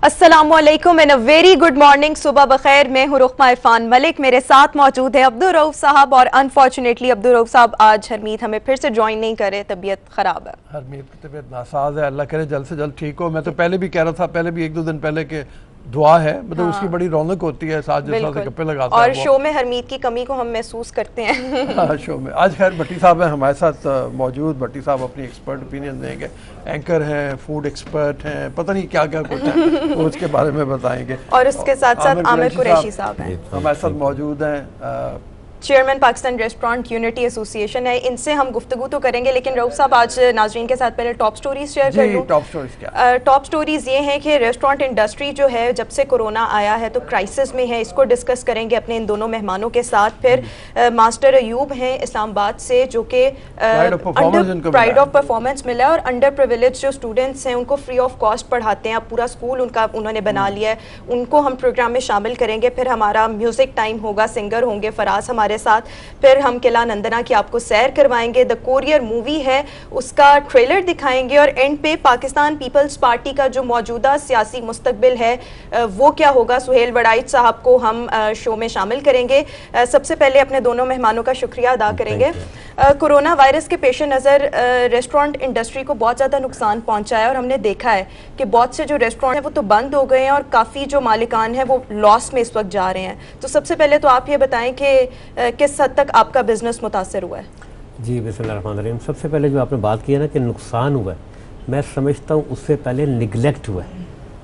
अस्सलामुअलैकुम and a very good morning. सुबह बखैर। मैं हूँ रुखमा इरफान मलिक। मेरे साथ मौजूद है अब्दुल रऊफ साहब और अनफॉर्चुनेटली अब्दुल रऊफ साहब आज हरमीत हमें फिर से ज्वाइन नहीं करे, तबीयत खराब है। हरमीत की तबीयत नासाज है, अल्लाह करे जल्द से जल्द ठीक हो। मैं तो पहले भी कह रहा था, पहले भी एक दो दिन पहले के दुआ है, मतलब उसकी बड़ी रौनक होती है, साथ जिस तरह से कपड़े लगाता है और शो में हरमीत की कमी को हम महसूस करते हैं। हाँ, शो में आज खैर भट्टी साहब हैं हमारे साथ मौजूद। भट्टी साहब अपनी एक्सपर्ट ओपिनियन देंगे, एंकर हैं, फूड एक्सपर्ट हैं, पता नहीं क्या क्या कुछ है वो उसके बारे में बताएंगे। और उसके साथ साथ आमिर कुरैशी साहब हैं हमारे साथ मौजूद हैं, chairman Pakistan restaurant unity association है। इनसे हम गुफ्तगू तो करेंगे, लेकिन रऊफ साहब आज नाजरीन के साथ पहले टॉप स्टोरीज शेयर कर लूं। टॉप स्टोरीज क्या? टॉप स्टोरीज ये हैं कि रेस्टोरेंट इंडस्ट्री जो है जब से कोरोना आया है तो क्राइसिस में है। इसको डिस्कस करेंगे अपने इन दोनों मेहमानों के साथ। फिर मास्टर अयूब हैं इस्लामाबाद से, जो कि प्राइड ऑफ परफॉर्मेंस मिला है और अंडर प्रिविलेज जो स्टूडेंट्स हैं उनको फ्री ऑफ कॉस्ट पढ़ाते हैं। अब पूरा स्कूल उनका उन्होंने बना लिया है, उनको हम प्रोग्राम में शामिल करेंगे। फिर हमारा म्यूजिक टाइम होगा, सिंगर होंगे फराज हमारे साथ। फिर हम किला नंदना की आपको सैर करवाएंगे। द कोरियर मूवी है उसका ट्रेलर दिखाएंगे और एंड पे पाकिस्तान पीपल्स पार्टी का जो मौजूदा सियासी मुस्तकबिल है वो क्या होगा, सुहेल वड़ाइच साहब को हम शो में शामिल करेंगे। सबसे पहले अपने दोनों मेहमानों का शुक्रिया अदा करेंगे। कोरोना वायरस के पेश नज़र रेस्टोरेंट इंडस्ट्री को बहुत ज़्यादा नुकसान पहुंचा है और हमने देखा है कि बहुत से जो रेस्टोरेंट हैं वो तो बंद हो गए हैं और काफ़ी जो मालिकान हैं वो लॉस में इस वक्त जा रहे हैं। तो सबसे पहले तो आप ये बताएं कि किस हद तक आपका बिजनेस मुतासर हुआ है? जी बिस्मिल्लाहिर्रहमानिर्रहीम। सबसे पहले जो आपने बात की है ना कि नुकसान हुआ है, मैं समझता हूँ उससे पहले निगलेक्ट हुआ है।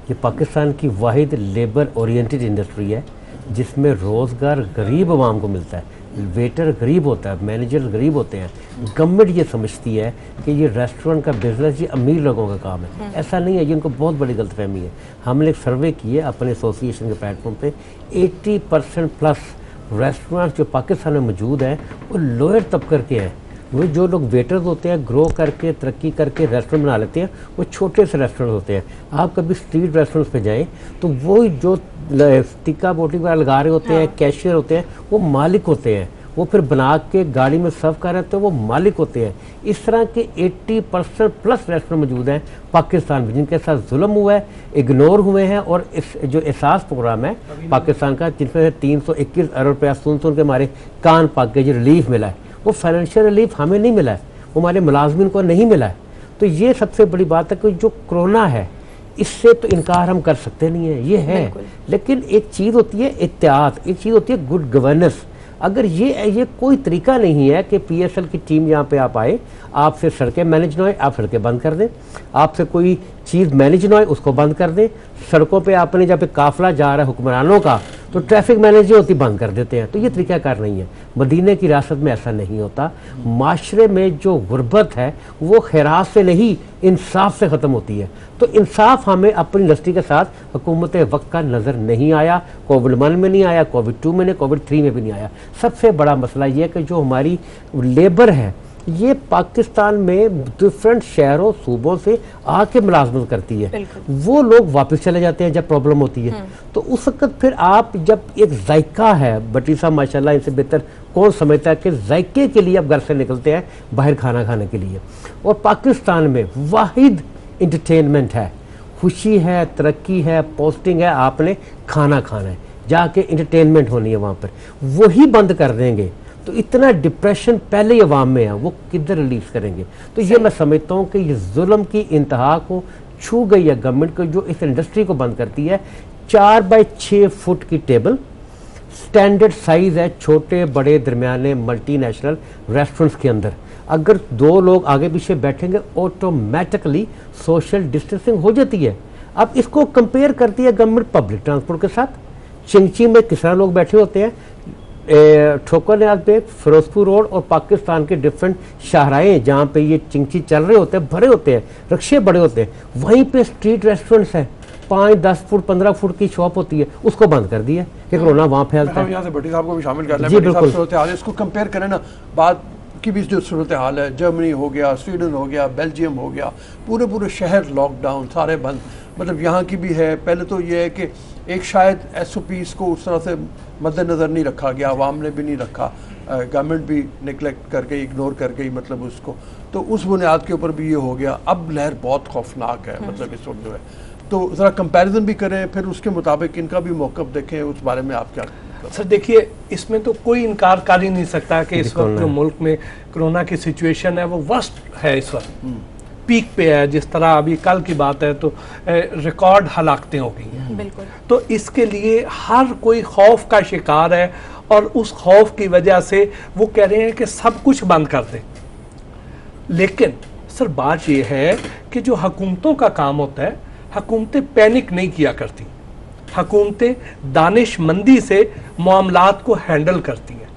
ये पाकिस्तान की वाहिद लेबर ओरिएंटेड इंडस्ट्री है जिसमें रोज़गार गरीब आवाम को मिलता है। वेटर गरीब होता है, मैनेजर गरीब होते हैं। गवर्नमेंट ये समझती है कि ये रेस्टोरेंट का बिजनेस ये अमीर लोगों का काम है। ऐसा नहीं है, ये उनको बहुत बड़ी गलतफहमी है। हमने एक सर्वे किए अपने एसोसिएशन के प्लेटफॉर्म पे, 80% प्लस रेस्टोरेंट जो पाकिस्तान में मौजूद हैं वो लोअर तबकर के हैं। वो जो लोग वेटर्स होते हैं ग्रो करके तरक्की करके रेस्टोरेंट बना लेते हैं, वो छोटे से रेस्टोरेंट होते हैं। आप कभी स्ट्रीट रेस्टोरेंट्स पे जाएं तो वो जो टिक्का बोटी वगैरह लगा रहे होते हैं, कैशियर होते हैं, वो मालिक होते हैं। वो फिर बना के गाड़ी में सर्व कर रहे होते हैं, वो मालिक होते हैं। इस तरह के 80% प्लस रेस्टोरेंट मौजूद हैं पाकिस्तान में जिनके साथ जुल्म हुआ है, इग्नोर हुए हैं। और इस जो एहसास प्रोग्राम है पाकिस्तान का जिसमें 321 अरब रुपया सुन के हमारे कान पाक के जो रिलीफ मिला है, वो फाइनेंशियल रिलीफ हमें नहीं मिला है, वो हमारे मुलाजमिन को नहीं मिला है। तो ये सबसे बड़ी बात है कि जो कोरोना है इससे तो इनकार हम कर सकते नहीं है, ये है। लेकिन एक चीज़ होती है एहतियात, एक चीज़ होती है गुड गवर्नेंस। अगर ये कोई तरीका नहीं है कि पीएसएल की टीम यहाँ पे आप आए, आपसे सड़कें मैनेज ना हो, आप सड़कें बंद कर दें, आपसे कोई चीज़ मैनेज ना हो उसको बंद कर दें। सड़कों पे आपने जब पे काफिला जा रहा है हुक्मरानों का तो ट्रैफिक मैनेज जो होती बंद कर देते हैं। तो ये तरीक़ाकार नहीं है। मदीने की रियासत में ऐसा नहीं होता। माशरे में जो गुर्बत है वो खैरात से नहीं इंसाफ से ख़त्म होती है। तो इंसाफ हमें अपनी इंडस्ट्री के साथ हुकूमत वक्त का नज़र नहीं आया। कोविड-1 में नहीं आया, कोविड-2 में नहीं, कोविड-3 में भी नहीं आया। सबसे बड़ा मसला ये है कि जो हमारी लेबर है ये पाकिस्तान में डिफरेंट शहरों सूबों से आके मुलाजमत करती है, वो लोग वापस चले जाते हैं जब प्रॉब्लम होती है। तो उस वक्त फिर आप जब एक जायका है, भट्टी साहब माशाल्लाह इनसे बेहतर कौन समझता है कि जायके के लिए आप घर से निकलते हैं बाहर खाना खाने के लिए। और पाकिस्तान में वाहिद इंटरटेनमेंट है, खुशी है, तरक्की है, पोस्टिंग है, आपने खाना खाना है, जाके इंटरटेनमेंट होनी है वहाँ पर। वही बंद कर देंगे तो इतना डिप्रेशन पहले ही अवाम में है, वो किधर रिलीज करेंगे? तो ये मैं समझता हूँ कि ये जुल्म की इंतहा को छू गई है गवर्नमेंट को, जो इस इंडस्ट्री को बंद करती है। 4 बाय 6 फुट की टेबल स्टैंडर्ड साइज है छोटे बड़े दरमियाने मल्टीनेशनल रेस्टोरेंट्स के अंदर। अगर 2 लोग आगे पीछे बैठेंगे ऑटोमेटिकली सोशल डिस्टेंसिंग हो जाती है। अब इसको कंपेयर करती है गवर्नमेंट पब्लिक ट्रांसपोर्ट के साथ। चिंची में किस तरह लोग बैठे होते हैं, ठोकर न्याज पे, फिरोजपुर रोड और पाकिस्तान के डिफरेंट शाहराएँ जहाँ पे ये चिंची चल रहे होते हैं, भरे होते हैं, रिक्शे बड़े होते हैं, वहीं पे स्ट्रीट रेस्टोरेंट्स हैं। 5-10 फुट 15 फुट की शॉप होती है, उसको बंद कर दिया कि कोरोना वहाँ फैलता है। यहाँ से भट्टी साहब को भी शामिल कर लें। जी बिल्कुल, इसको कंपेयर करें ना, बात की भी जो सूरत हाल है, जर्मनी हो गया, स्वीडन हो गया, बेल्जियम हो गया, पूरे शहर लॉकडाउन, सारे बंद। मतलब यहाँ की भी है। पहले तो ये है कि एक शायद SOPs को उस तरह से मद्देनज़र नहीं रखा गया, आवाम ने भी नहीं रखा, गवर्नमेंट भी निगलेक्ट करके इग्नोर करके ही मतलब उसको तो उस बुनियाद के ऊपर भी ये हो गया। अब लहर बहुत खौफनाक है, मतलब इस वक्त जो है, तो ज़रा कंपैरिजन भी करें, फिर उसके मुताबिक इनका भी मौक़िफ़ देखें। उस बारे में आप क्या? सर देखिए, इसमें तो कोई इनकार कर ही नहीं सकता कि इस वक्त जो मुल्क में कोरोना की सिचुएशन है वो वर्स्ट है, इस वक्त पीक पे है। जिस तरह अभी कल की बात है तो रिकॉर्ड हलाकतें हो गई हैं। बिल्कुल। तो इसके लिए हर कोई खौफ का शिकार है और उस खौफ की वजह से वो कह रहे हैं कि सब कुछ बंद कर दें। लेकिन सर बात ये है कि जो हुकूमतों का काम होता है, हुकूमतें पैनिक नहीं किया करती, हुकूमतें दानिशमंदी से मामलात को हैंडल करती हैं।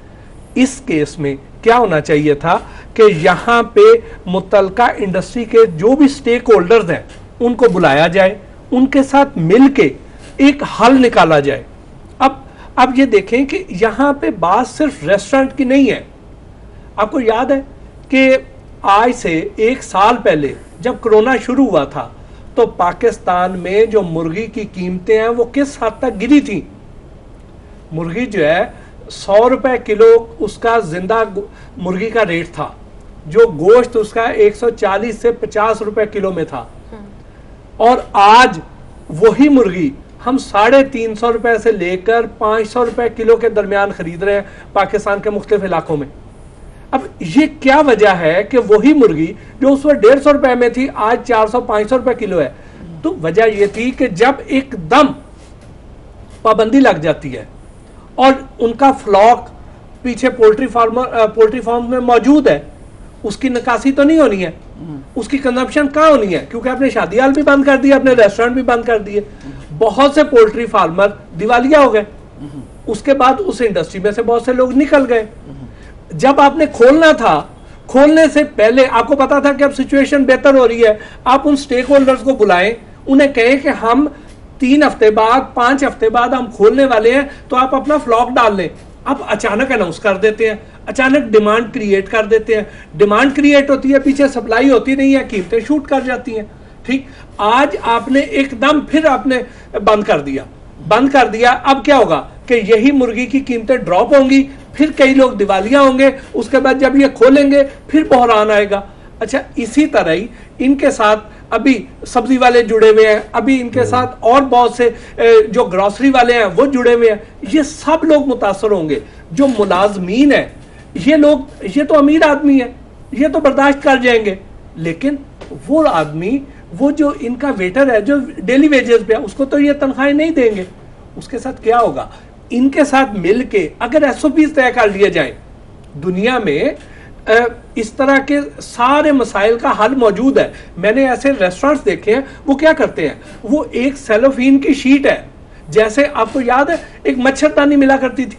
इस केस में क्या होना चाहिए था कि यहाँ पे मुतलका इंडस्ट्री के जो भी स्टेक होल्डर्स हैं उनको बुलाया जाए, उनके साथ मिल के एक हल निकाला जाए। अब ये देखें कि यहाँ पे बात सिर्फ रेस्टोरेंट की नहीं है। आपको याद है कि आज से 1 साल पहले जब कोरोना शुरू हुआ था तो पाकिस्तान में जो मुर्गी की कीमतें हैं वो किस हद तक गिरी थी। मुर्गी जो है 100 रुपए किलो उसका जिंदा मुर्गी का रेट था, जो गोश्त उसका 140 से 50 रुपए किलो में था। और आज वही मुर्गी हम 350 रुपए से लेकर 500 रुपए किलो के दरमियान खरीद रहे हैं पाकिस्तान के मुख्तलिफ इलाकों में। अब ये क्या वजह है कि वही मुर्गी जो उस वक्त 150 रुपए में थी आज 400-500 रुपए किलो है? तो वजह यह थी कि जब एकदम पाबंदी लग जाती है और उनका फ्लॉक पीछे पोल्ट्री फार्म में मौजूद है, उसकी निकासी तो नहीं होनी है, उसकी कंजम्पशन कहाँ होनी है? क्योंकि आपने शादी हाल भी बंद कर दिया, अपने रेस्टोरेंट भी बंद कर दिए, बहुत से पोल्ट्री फार्मर दिवालिया हो गए। उसके बाद उस इंडस्ट्री में से बहुत से लोग निकल गए। जब आपने खोलना था, खोलने से पहले आपको पता था कि अब सिचुएशन बेहतर हो रही है, आप उन स्टेक होल्डर्स को बुलाएं, उन्हें कहें कि हम 3 हफ्ते बाद 5 हफ्ते बाद हम खोलने वाले हैं, तो आप अपना फ्लॉक डाल लें। आप अचानक अनाउंस कर देते हैं, अचानक डिमांड क्रिएट कर देते हैं। डिमांड क्रिएट होती है, पीछे सप्लाई होती नहीं है, कीमतें शूट कर जाती हैं। ठीक, आज आपने एकदम फिर आपने बंद कर दिया। अब क्या होगा कि यही मुर्गी की कीमतें ड्रॉप होंगी, फिर कई लोग दिवालिया होंगे, उसके बाद जब ये खोलेंगे फिर बहरान आएगा। अच्छा, इसी तरह ही इनके साथ अभी सब्जी वाले जुड़े हुए हैं, अभी इनके साथ और बहुत से जो ग्रोसरी वाले हैं वो जुड़े हुए हैं। ये सब लोग मुतासर होंगे। जो मुलाजमीन है ये लोग, ये तो अमीर आदमी है, ये तो बर्दाश्त कर जाएंगे, लेकिन वो आदमी, वो जो इनका वेटर है जो डेली वेजेस पे है, उसको तो ये तनख्वाहें नहीं देंगे। उसके साथ क्या होगा? इनके साथ मिलके अगर SOPs तय कर लिए जाए, दुनिया में इस तरह के सारे मसाइल का हल मौजूद है। मैंने ऐसे रेस्टोरेंट्स देखे हैं, वो क्या करते हैं, वो एक सेलोफीन की शीट है, जैसे आपको याद है एक मच्छरदानी मिला करती थी,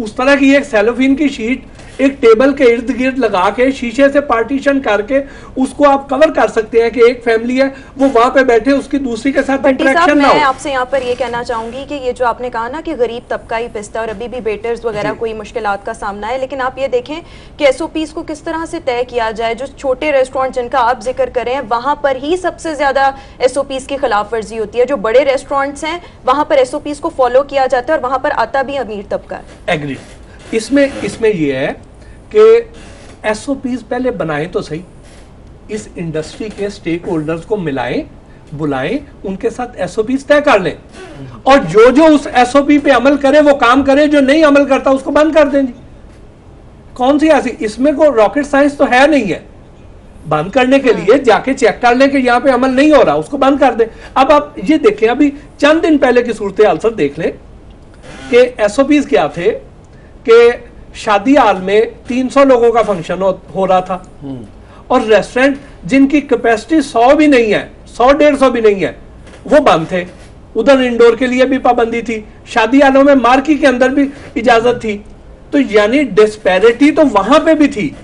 उस तरह की एक सेलोफीन की शीट एक टेबल के इर्द गिर्द लगा के शीशे से पार्टीशन करके उसको आप कवर कर सकते हैं कि एक फैमिली है वो वहां पे बैठे, उसकी दूसरी के साथ इंटरेक्शन ना हो। मैं आपसे यहाँ पर ये कहना चाहूंगी कि ये जो आपने कहा ना कि गरीब तबका ही पिसता और अभी भी बेटर्स वगैरह कोई मुश्किलात का सामना है, लेकिन आप ये देखें कि SOPs को किस तरह से तय किया जाए। जो छोटे रेस्टोरेंट जिनका आप जिक्र करें, वहां पर ही सबसे ज्यादा SOPs की खिलाफ वर्जी होती है। जो बड़े रेस्टोरेंट्स हैं वहां पर SOPs को फॉलो किया जाता है और वहां पर आता भी अमीर तबका है। एग्री। इसमें यह है कि SOPs पहले बनाएं तो सही, इस इंडस्ट्री के स्टेक होल्डर्स को मिलाएं, बुलाएं, उनके साथ SOPs तय कर लें, और जो उस SOP पे अमल करे वो काम करे, जो नहीं अमल करता उसको बंद कर दें। कौन सी ऐसी, इसमें कोई रॉकेट साइंस तो है नहीं है। बंद करने के लिए जाके चेक कर लें कि यहाँ पे अमल नहीं हो रहा, उसको बंद कर दें। अब आप ये देखें, अभी चंद दिन पहले की सूरत हाल सर देख लें कि SOPs क्या थे कि शादी हाल में 300 लोगों का फंक्शन हो रहा था, और रेस्टोरेंट जिनकी कैपेसिटी 100 भी नहीं है, 100-150 भी नहीं है, वो बंद थे। उधर इंडोर के लिए भी पाबंदी थी, शादी हालों में मार्की के अंदर भी इजाजत थी। तो यानी डिस्पैरिटी तो वहां पे भी थी।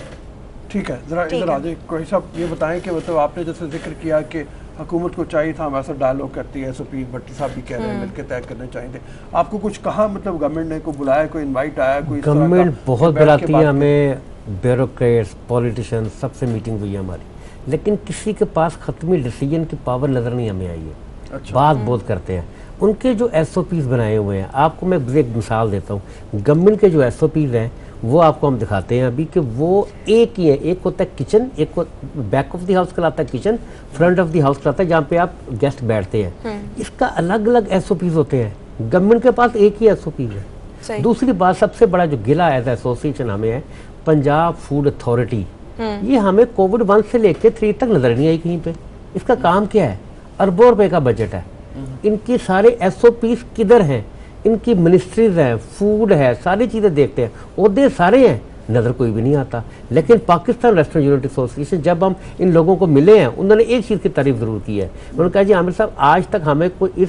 ठीक है, जरा इधर आ जाए कोई साहब, ये बताएं कि मतलब आपने जैसे जिक्र किया कि हुकूमत को चाहिए था, हमारे साथ डायलॉग करती है, SOP भट्टी साहब भी कह रहे हैं मिलकर तय करने चाहिए थे। आपको कुछ कहा, मतलब गवर्नमेंट ने को बुलाया, कोई इनवाइट आया, कोई? गवर्नमेंट बहुत बुलाती है हमें, ब्यूरोक्रेट्स, पॉलिटिशियन, सबसे मीटिंग हुई है हमारी, लेकिन किसी के पास खत्मी डिसीजन की पावर नज़र नहीं हमें आई है। अच्छा। बात बहुत करते हैं, उनके जो SOPs बनाए हुए हैं, आपको मैं एक मिसाल देता हूँ, गवर्नमेंट के जो SOPs हैं वो आपको हम दिखाते हैं अभी कि वो एक ही है। एक होता है किचन, एक को बैक ऑफ द हाउस कहलाता है kitchen, front of the house कहलाता है जहाँ पे आप गेस्ट बैठते हैं। इसका अलग अलग SOPs होते हैं, गवर्नमेंट के पास एक ही SOPs है। दूसरी बात, सबसे बड़ा जो गिला एज एसोसिएशन हमें है, पंजाब फूड अथॉरिटी, ये हमें कोविड 1 से लेकर 3 तक नजर नहीं आई कहीं पे। इसका काम क्या है? अरबों रुपए का बजट है, इनके सारे SOPs किधर हैं? इनकी मिनिस्ट्रीज हैं, फूड है, सारी चीज़ें देखते हैं, ओहदे सारे हैं, नज़र कोई भी नहीं आता। लेकिन पाकिस्तान रेस्टोरेंट यूनिट एसोसिएशन, जब हम इन लोगों को मिले हैं, उन्होंने एक चीज़ की तारीफ ज़रूर की है। उन्होंने कहा जी आमिर साहब, आज तक हमें कोई इस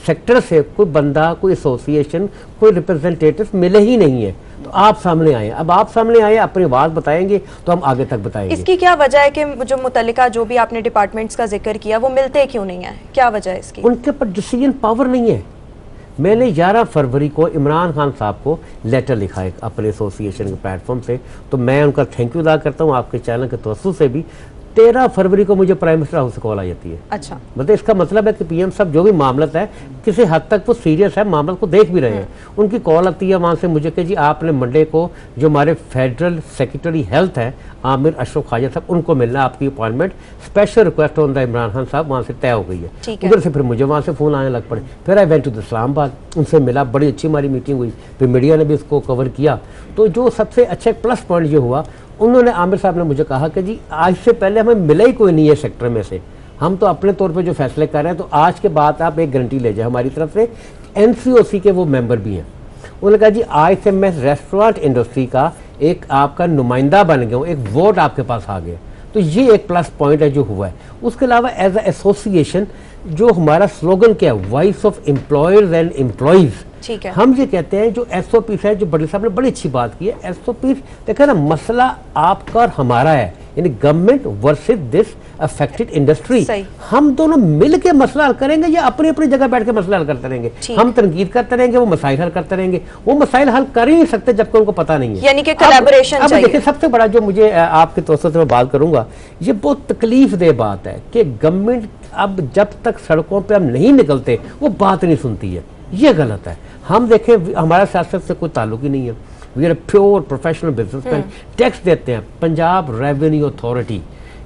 सेक्टर से कोई बंदा, कोई एसोसिएशन, कोई रिप्रेजेंटेटिव मिले ही नहीं है, तो आप सामने आए। अब आप सामने आए, अपनी बात बताएंगे तो हम आगे तक बताएंगे। इसकी क्या वजह है कि जो मुतल्लिका जो भी आपने डिपार्टमेंट्स का जिक्र किया वो मिलते क्यों नहीं है? क्या वजह है इसकी? उनके पर डिसीजन पावर नहीं है। मैंने 11 फरवरी को इमरान खान साहब को लेटर लिखा है अपने एसोसिएशन के प्लेटफॉर्म से, तो मैं उनका थैंक यू अदा करता हूँ आपके चैनल के तवज्जुह से भी। 13 फरवरी को मुझे प्राइम मिनिस्टर हाउस से कॉल आ जाती है। अच्छा, मतलब इसका मतलब है कि PM साहब जो भी मामला है, किसी हद तक वो सीरियस है, मामला को देख भी रहे हैं। उनकी कॉल आती है वहाँ से मुझे कि जी आपने मंडे को जो हमारे फेडरल सेक्रेटरी हेल्थ है आमिर अशरफ ख्वाजा साहब, उनको मिलना, आपकी appointment special request on the Imran Khan साहब वहाँ से तय हो गई है। उधर से फिर मुझे वहाँ से फ़ोन आने लग पड़े। फिर I went to the Islamabad, उनसे मिला, बड़ी अच्छी हमारी मीटिंग हुई, फिर मीडिया ने भी इसको कवर किया। तो जो सबसे अच्छा प्लस पॉइंट ये हुआ, उन्होंने, आमिर साहब ने मुझे कहा कि जी आज से पहले हमें मिला ही कोई नहीं है सेक्टर में से, हम तो अपने तौर पे जो फैसले कर रहे हैं, तो आज के बाद आप एक गारंटी ले जाए हमारी तरफ से। NCOC के वो मेंबर भी हैं। उन्होंने कहा जी आज से मैं रेस्टोरेंट इंडस्ट्री का एक आपका नुमाइंदा बन गया हूँ, एक वोट आपके पास आ गया। तो ये एक प्लस पॉइंट है जो हुआ है। उसके अलावा एज अ एसोसिएशन जो हमारा स्लोगन क्या है, voice of employers and employees, ठीक है। हम ये कहते हैं जो SOPs है, जो बड़ी साहब ने बड़ी अच्छी बात की है, SOPs देखा ना, मसला आपका और हमारा है, यानी government versus this affected industry. हम दोनों मिल के मसला हल करेंगे या अपनी अपनी जगह बैठ के मसला हल करते रहेंगे? हम तनकीद करते रहेंगे, वो मसाइल हल करते रहेंगे। वो मसाइल हल कर ही नहीं सकते जबकि उनको पता नहीं है, यानी कि कोलैबोरेशन चाहिए। देखिए सबसे बड़ा जो मुझे आपके तवज्जुह से मैं बात करूंगा, ये बहुत तकलीफ दे बात है कि गवर्नमेंट अब जब तक सड़कों पर हम नहीं निकलते वो बात नहीं सुनती है। ये गलत है। हम देखें, हमारा सियासत से कोई ताल्लुक ही नहीं है, we are pure professional businessman, tax देते हैं। पंजाब रेवेन्यू अथॉरिटी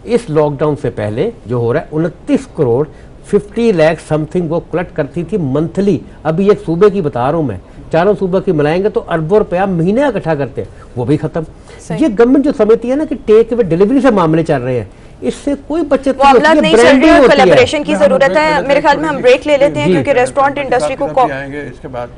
इस लॉकडाउन से पहले जो हो रहा है 29 करोड़ 50 लाख समथिंग वो कलेक्ट करती थी मंथली। अभी एक सूबे की बता रहा हूँ मैं, चारों सूबे की मिलाएंगे तो अरबों रुपया महीने इकट्ठा करते हैं, वो भी खत्म। ये गवर्नमेंट जो समझती है ना कि टेक अवे डिलीवरी से मामले चल रहे हैं, इससे कोई बचत नहीं चल रही है, कोलैबोरेशन की जरूरत है। मेरे ख्याल में हम ब्रेक ले लेते हैं क्योंकि रेस्टोरेंट इंडस्ट्री को इसके बाद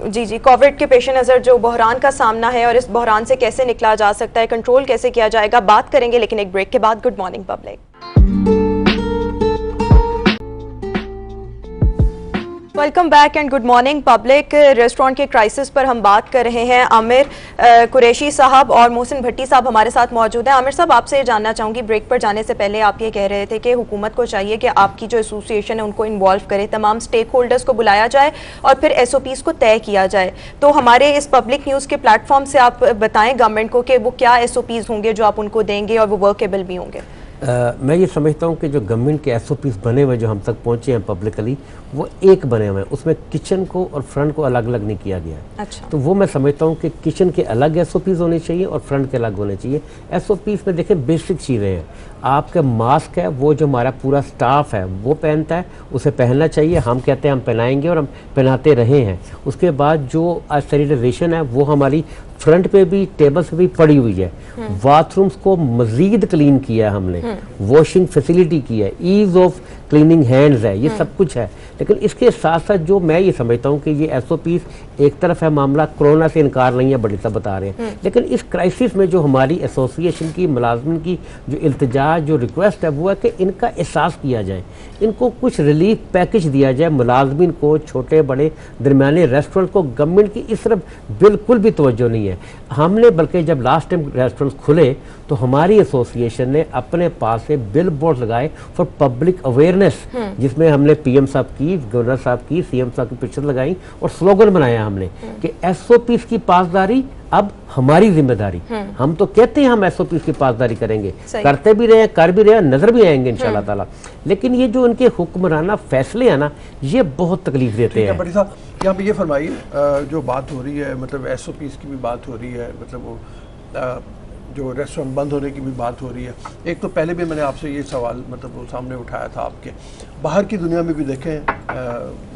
जी कोविड के पेश नज़र जो बहरान का सामना है और इस बहरान से कैसे निकला जा सकता है, कंट्रोल कैसे किया जाएगा, बात करेंगे लेकिन एक ब्रेक के बाद। Good morning public, welcome back and good morning public. Restaurant के क्राइसिस पर हम बात कर रहे हैं। आमिर कुरैशी साहब और मोहसिन भट्टी साहब हमारे साथ मौजूद हैं। आमिर साहब, आपसे ये जानना चाहूँगी, ब्रेक पर जाने से पहले आप ये कह रहे थे कि हुकूमत को चाहिए कि आपकी जो एसोसिएशन है उनको इन्वॉल्व करे, तमाम स्टेक होल्डर्स को बुलाया जाए और फिर SOPs को तय किया जाए। तो हमारे इस पब्लिक न्यूज़ के प्लेटफॉर्म से आप बताएं गवर्नमेंट को कि वो क्या SOPs होंगे जो आप उनको देंगे और वो वर्केबल भी होंगे। मैं ये समझता हूँ कि जो गवर्नमेंट के SOPs बने हुए जो हम तक पहुँचे हैं पब्लिकली, वो एक बने हुए हैं, उसमें किचन को और फ्रंट को अलग अलग नहीं किया गया है। अच्छा। तो वो मैं समझता हूँ कि किचन के अलग SOPs होने चाहिए और फ्रंट के अलग होने चाहिए। SOPs में देखें बेसिक चीज़ें हैं, आपका मास्क है वो जो हमारा पूरा स्टाफ है वो पहनता है, उसे पहनना चाहिए, हम कहते हैं हम पहनाएंगे और हम पहनाते रहे हैं। उसके बाद जो सैनिटाइजेशन है वो हमारी फ्रंट पे भी, टेबल पे भी पड़ी हुई है। बाथरूम्स को मजीद क्लीन किया है हमने, वॉशिंग फैसिलिटी की है, ईज ऑफ क्लीनिंग हैंड्स है, ये सब कुछ है। लेकिन इसके साथ साथ जो मैं ये समझता हूँ कि ये SOPs एक तरफ है, मामला कोरोना से इनकार नहीं है, बड़ी सब बता रहे हैं, लेकिन इस क्राइसिस में जो हमारी एसोसिएशन की मुलाजमिन की जो इल्तिजा, जो रिक्वेस्ट है वो है कि इनका एहसास किया जाए, इनको कुछ रिलीफ पैकेज दिया जाए मुलाजमिन को, छोटे बड़े दरमियाने रेस्टोरेंट को। गवर्नमेंट की इस तरफ बिल्कुल भी तवज्जो नहीं है। हमने बल्कि जब लास्ट टाइम रेस्टोरेंट खुले तो हमारी एसोसिएशन ने अपने पास से बिल बोर्ड लगाए फॉर पब्लिक अवेयरनेस, जिसमें हमने PM साहब की, गवर्नर साहब की, CM साहब की पिक्चर लगाई और स्लोगन बनाया हमने कि SOPs की पासदारी अब हमारी जिम्मेदारी, हम तो कहते हैं हम एसओपी की पासदारी करेंगे, करते भी रहे हैं, कर भी रहे हैं, नजर भी आएंगे इंशाल्लाह ताला, लेकिन ये जो उनके हुक्मराना फैसले हैं ना, ये बहुत तकलीफ देते हैं। बड़ी साहब यहाँ पे ये फरमाइए, जो बात हो रही है, मतलब एसओपी की भी बात हो रही है, मतलब वो जो रेस्टोरेंट बंद होने की भी बात हो रही है। एक तो पहले भी मैंने आपसे ये सवाल मतलब वो सामने उठाया था आपके, बाहर की दुनिया में भी देखें,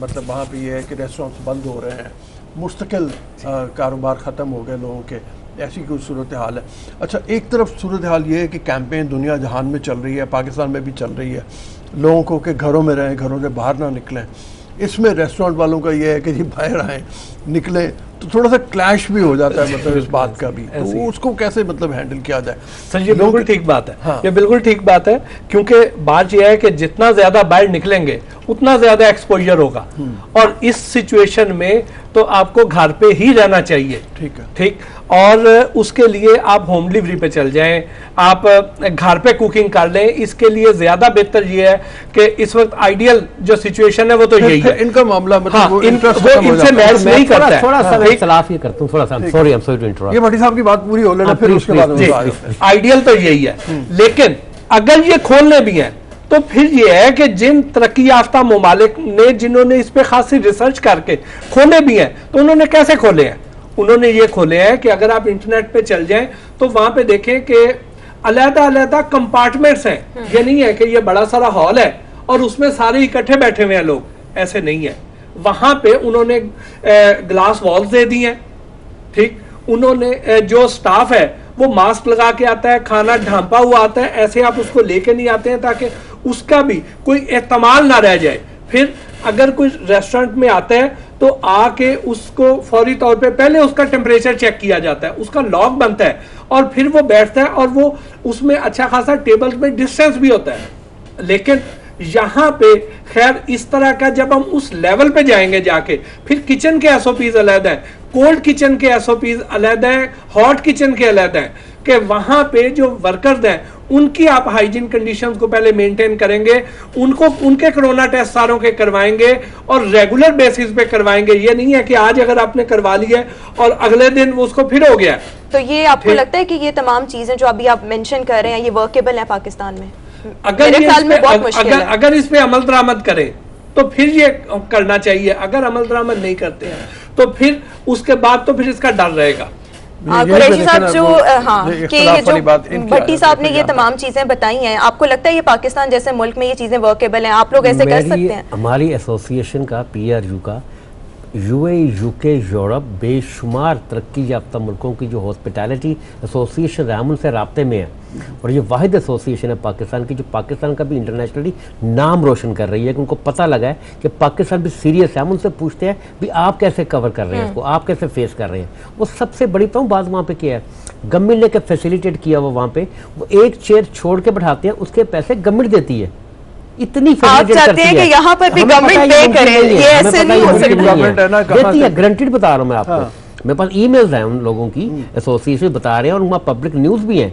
मतलब वहाँ पे ये है कि रेस्टोरेंट्स बंद हो रहे हैं, मुस्तकिल कारोबार ख़त्म हो गए लोगों के, ऐसी कोई सूरत हाल है। अच्छा, एक तरफ सूरत हाल ये है कि कैंपेन दुनिया जहान में चल रही है, पाकिस्तान में भी चल रही है, लोगों को कि घरों में रहें, घरों से बाहर ना निकलें। इसमें रेस्टोरेंट वालों का ये है कि जी बाहर आएँ, निकलें, तो थोड़ा सा क्लैश भी हो जाता है मतलब इस बात का भी, तो उसको कैसे मतलब हैंडल किया जाए? सर ये बिल्कुल ठीक बात है। हाँ। ये बिल्कुल ठीक बात है, क्योंकि बात यह है कि जितना ज्यादा बाहर निकलेंगे उतना ज्यादा एक्सपोजर होगा, और इस सिचुएशन में तो आपको घर पे ही रहना चाहिए। ठीक है, ठीक, और उसके लिए आप होम डिलीवरी पे चल जाएं, आप घर पे कुकिंग कर लें, इसके लिए ज्यादा बेहतर ये है कि इस वक्त आइडियल जो सिचुएशन है वो तो यही है। इनका मामला मतलब हाँ, वो इनसे इंटरेस्ट मैच नहीं करता है। थोड़ा सा इख्तलाफ ये करता हूँ, थोड़ा सा sorry I am sorry to interrupt. ये भट्टी साहब की बात पूरी हो लेना, फिर उसके बाद आइडियल तो यही है, लेकिन अगर ये खोलने भी हैं तो फिर ये है कि जिन तरक्की याफ्ता ममालिक ने जिन्होंने इस पे खासी रिसर्च करके खोले भी हैं, तो उन्होंने कैसे खोले हैं? उन्होंने ये खोले हैं कि अगर आप इंटरनेट पे चल जाएं तो वहां पे देखें कि अलग-अलग कंपार्टमेंट्स हैं। ये नहीं है कि ये बड़ा सारा हॉल है और उसमें सारे इकट्ठे बैठे हुए हैं लोग, ऐसे नहीं है। वहां पे उन्होंने ग्लास वॉल्स दे दी हैं। ठीक, उन्होंने जो स्टाफ है वो मास्क लगा के आता है, खाना ढांपा हुआ आता है, ऐसे आप उसको लेके नहीं आते हैं ताकि उसका भी कोई एहतमाल ना रह जाए। फिर अगर कोई रेस्टोरेंट में आता है तो आके उसको फौरी तौर पे पहले उसका टेम्परेचर चेक किया जाता है, उसका लॉग बनता है, और फिर वो बैठता है, और वो उसमें अच्छा खासा टेबल में डिस्टेंस भी होता है। लेकिन यहाँ पे खैर इस तरह का जब हम उस लेवल पे जाएंगे जाके, फिर किचन के एसओपीज अलग है, कोल्ड किचन के एसओपीज अलग है, हॉट किचन के अलग है, कि वहां पे जो वर्कर्स हैं उनकी आप हाइजीन कंडीशंस को पहले मेंटेन करेंगे, उनको उनके कोरोना टेस्ट सारों के करवाएंगे और रेगुलर बेसिस पे करवाएंगे। ये नहीं है कि आज अगर आपने करवा लिया और अगले दिन उसको फिर हो गया। तो ये आपको लगता है कि ये तमाम चीजें जो अभी आप मेंशन कर रहे हैं ये वर्केबल है पाकिस्तान में? अगर इस पे अमल दरामद करें तो फिर ये करना चाहिए। अगर अमल दरामद नहीं करते हैं तो फिर उसके बाद तो फिर इसका डर रहेगा। कुरैशी साहब जो कि ये जो भट्टी साहब ने ये तमाम चीजें बताई हैं, आपको लगता है ये पाकिस्तान जैसे मुल्क में ये चीजें वर्केबल हैं? आप लोग ऐसे कर सकते हैं? हमारी एसोसिएशन का PRU का यूएई, यूके, यूरोप, बेशुमार तरक्की याफ्ता मुल्कों की जो हॉस्पिटैलिटी एसोसिएशन है, हम उनसे राब्ते में है, और ये वाहिद एसोसिएशन है पाकिस्तान की जो पाकिस्तान का भी इंटरनेशनली नाम रोशन कर रही है, कि उनको पता लगा है कि पाकिस्तान भी सीरियस है। हम उनसे पूछते हैं भी आप कैसे कवर कर रहे हैं इसको, आप कैसे फेस कर रहे हैं। वो सबसे बड़ी तो बात वहाँ पे क्या है, गवर्नमेंट ने क्या फैसिलिटेट किया हुआ, वहाँ पे वो एक चेयर छोड़ के बैठाते हैं, उसके पैसे गवर्नमेंट देती है। इतनी आप चाहते हैं कि यहाँ पर भी गवर्नमेंट पे करे? ये ऐसे नहीं हो सकता। देती है, गारंटीड बता रहा हूँ मैं आपको। मेरे पास ईमेल्स हैं उन लोगों की, एसोसिएशन बता रहे हैं, और वहाँ पब्लिक न्यूज़ भी है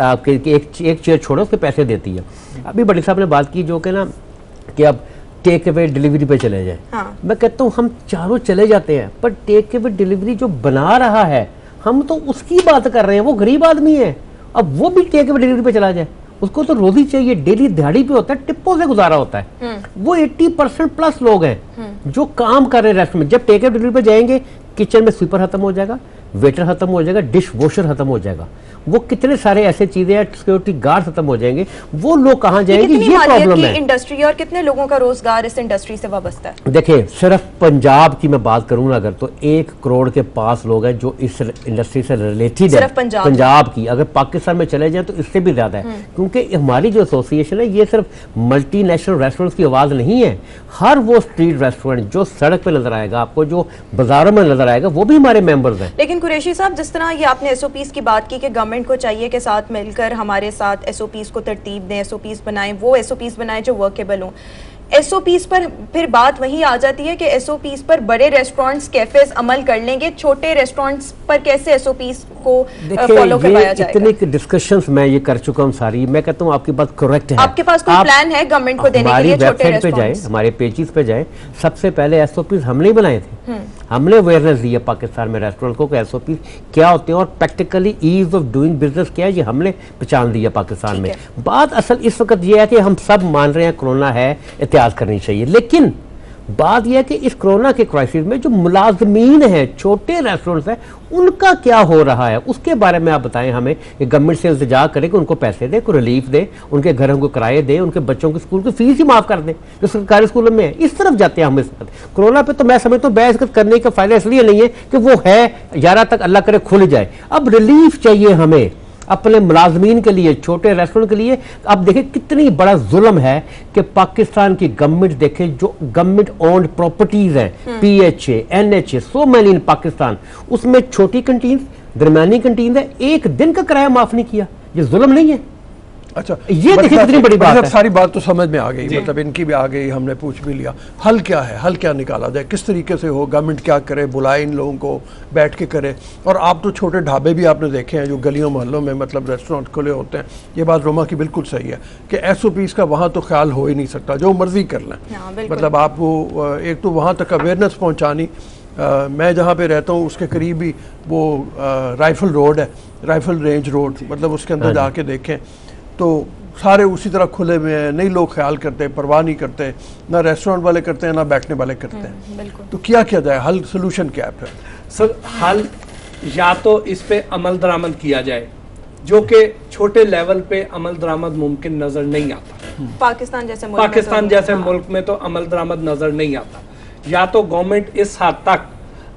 आपके, एक चेयर छोड़ो उसके पैसे देती है। अभी बड़ी साहब ने बात की जो कि ना कि अब टेक अवे डिलीवरी पे चले जाए। मैं कहता हूँ हम चारों चले जाते हैं, पर टेक अवे डिलीवरी जो बना रहा है हम तो उसकी बात कर रहे हैं, वो गरीब आदमी है, अब वो भी टेक अवे डिलीवरी पे चला जाए, उसको तो रोजी चाहिए, डेली दिहाड़ी पे होता है, टिप्पो से गुजारा होता है। वो 80% प्लस लोग हैं जो काम कर रहे हैं रेस्टोरेंट में। जब टेक अवे डिलीवरी पे जाएंगे, किचन में स्वीपर खत्म हो जाएगा, वेटर खत्म हो जाएगा, डिश वॉशर खत्म हो जाएगा, वो कितने सारे ऐसे चीजें हैं, सिक्योरिटी गार्ड खत्म हो जाएंगे, वो लोग कहाँ जाएंगे? ये प्रॉब्लम है। इंडस्ट्री और कितने लोगों का रोजगार इस इंडस्ट्री से वाबस्ता है? देखिए, सिर्फ पंजाब की मैं बात करूँ अगर, तो 1 करोड़ के पास लोग हैं जो इस इंडस्ट्री से रिलेटेड है पंजाब की। अगर पाकिस्तान में चले जाए तो इससे भी ज्यादा है, क्योंकि हमारी जो एसोसिएशन है ये सिर्फ मल्टीनेशनल रेस्टोरेंट्स की आवाज नहीं है। हर वो स्ट्रीट रेस्टोरेंट जो सड़क पे नजर आएगा आपको, जो बाजारों में नजर आएगा, वो भी हमारे मेंबर्स हैं। लेकिन कुरैशी साहब, जिस तरह ये आपने एसओपीज की बात की कि गवर्नमेंट को चाहिए कि साथ मिलकर हमारे साथ एसओपीज को तरतीब दें, एसओपीज बनाएं, वो एसओपीज बनाएं जो वर्केबल हों। एसओपीज पर फिर बात वही आ जाती है कि एसओपीज पर बड़े रेस्टोरेंट्स, कैफेज अमल कर लेंगे, छोटे रेस्टोरेंट्स पर कैसे एसओपीज को फॉलो करवाया जाएगा? इतनी डिस्कशंस मैं ये कर चुका हूँ सारी। मैं कहता हूँ आपकी बात करेक्ट है। आपके पास कोई प्लान है गवर्नमेंट को देने के लिए? छोटे वेबसाइट पे जाए, हमारे पेजेस पे जाए, सबसे पहले एसओपीज हम नहीं बनाए थे, हमने अवेयरनेस दी है पाकिस्तान में रेस्टोरेंट को SOP क्या होते हैं और practically ease of doing business क्या है, ये हमने पहचान दिया पाकिस्तान में। बात असल इस वक्त ये है कि हम सब मान रहे हैं कोरोना है, एहतियात करनी चाहिए, लेकिन बात यह है कि इस कोरोना के क्राइसिस में जो मुलाजमीन हैं, छोटे रेस्टोरेंट्स हैं, उनका क्या हो रहा है, उसके बारे में आप बताएं हमें। कि गवर्नमेंट से इल्तिजा करे कि उनको पैसे दे, को रिलीफ दे, उनके घरों को किराए दे, उनके बच्चों की स्कूल की फीस ही माफ कर दे जो सरकारी स्कूलों में है। इस तरफ जाते हैं हम इस वक्त कोरोना पे। तो मैं समझता हूँ बहस करने का फायदा इसलिए नहीं है कि वो है 11 तक अल्लाह करे खुल जाए, अब रिलीफ चाहिए हमें अपने मुलाजमीन के लिए, छोटे रेस्टोरेंट के लिए। अब देखें कितनी बड़ा जुल्म है कि पाकिस्तान की गवर्नमेंट देखें, जो गवर्नमेंट ओन्ड प्रॉपर्टीज हैं, PHA, NHA, so many in Pakistan, उसमें छोटी कंटीन, दरमियानी कंटीन है, एक दिन का किराया माफ नहीं किया। ये जुल्म नहीं है? अच्छा, ये देखिए कितनी बड़ी बात है। सारी बात तो समझ में आ गई, मतलब इनकी भी आ गई, हमने पूछ भी लिया। हल क्या है, हल क्या निकाला जाए, किस तरीके से हो, गवर्नमेंट क्या करे, बुलाए इन लोगों को, बैठ के करे। और आप तो छोटे ढाबे भी आपने देखे हैं जो गलियों मोहल्लों में मतलब रेस्टोरेंट खुले होते हैं। ये बात रोमा की बिल्कुल सही है कि SOPs का वहाँ तो ख्याल हो ही नहीं सकता, जो मर्जी कर लें। मतलब आपको एक तो वहाँ तक अवेयरनेस पहुँचानी। मैं जहाँ पे रहता हूँ उसके करीब ही वो राइफल रोड है, राइफल रेंज रोड, मतलब उसके अंदर जाके देखें तो सारे उसी तरह खुले में हैं, नहीं लोग ख्याल करते, परवाह नहीं करते, ना रेस्टोरेंट वाले करते हैं ना बैठने वाले करते हैं। तो क्या किया जाए, हल सोल्यूशन क्या है फिर? सर हल या तो इस पे अमल दरामद किया जाए, जो कि छोटे लेवल पे अमल दरामद मुमकिन नजर नहीं आता। पाकिस्तान जैसे मुल्क में तो अमल दरामद नजर नहीं आता। या तो गवर्नमेंट इस हद तक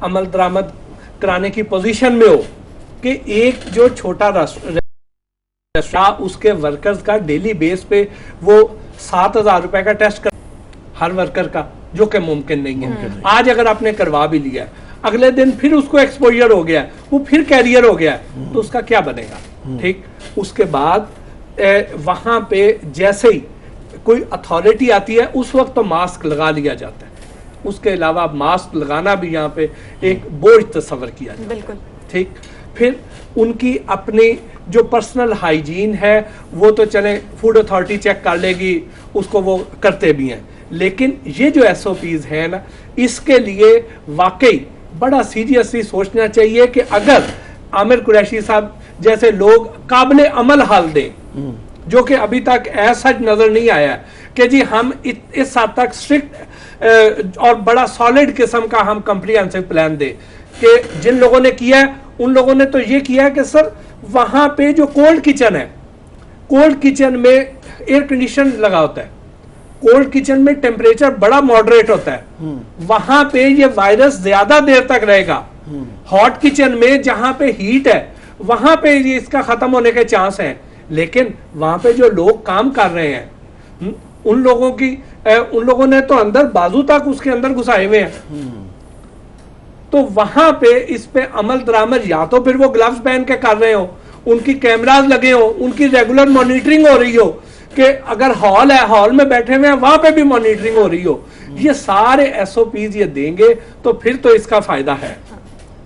अमल दरामद कराने की पोजीशन में हो कि एक जो छोटा रेस्टोरेंट उसके वर्कर्स का डेली बेस पे वो 7,000 रुपए का टेस्ट कर हर वर्कर का, जो कि मुमकिन नहीं है। आज अगर आपने करवा भी लिया, अगले दिन फिर उसको एक्सपोजर हो गया, वो फिर कैरियर हो गया, तो उसका क्या बनेगा? ठीक, उसके बाद वहां पे जैसे ही कोई अथॉरिटी आती है उस वक्त तो मास्क लगा लिया जाता है। उसके अलावा मास्क लगाना भी यहाँ पे एक बोझ तस्वर किया जाता है। बिल्कुल ठीक। फिर उनकी अपनी जो पर्सनल हाइजीन है वो तो चले फूड अथॉरिटी चेक कर लेगी, उसको वो करते भी हैं, लेकिन ये जो SOPs हैं ना, इसके लिए वाकई बड़ा सीरियसली सोचना चाहिए कि अगर आमिर कुरैशी साहब जैसे लोग काबिल अमल हल दें, जो कि अभी तक ऐसा नजर नहीं आया कि जी हम इस हद तक स्ट्रिक्ट और बड़ा सॉलिड किस्म का हम कम्प्रिहेंसिव प्लान दें कि जिन लोगों ने किया है उन लोगों ने तो ये किया है कि सर वहां पे जो कोल्ड किचन है, कोल्ड किचन में एयर कंडीशन लगा होता है, कोल्ड किचन में टेम्परेचर बड़ा मॉडरेट होता है, वहां पे ये वायरस ज्यादा देर तक रहेगा। हॉट किचन में जहां पे हीट है वहां पे ये इसका खत्म होने के चांस हैं, लेकिन वहां पे जो लोग काम कर रहे हैं उन लोगों ने तो अंदर बाजू तक उसके अंदर घुसाए हुए हैं। तो वहां पे इस पे अमल दरामद या तो फिर वो ग्लव्स पहन के कर रहे हो, उनकी कैमरास लगे हो, उनकी रेगुलर मॉनिटरिंग हो रही हो कि अगर हॉल है, हॉल में बैठे हुए हैं वहां पे भी मॉनिटरिंग हो रही हो। ये सारे SOPs ये देंगे तो फिर तो इसका फायदा है।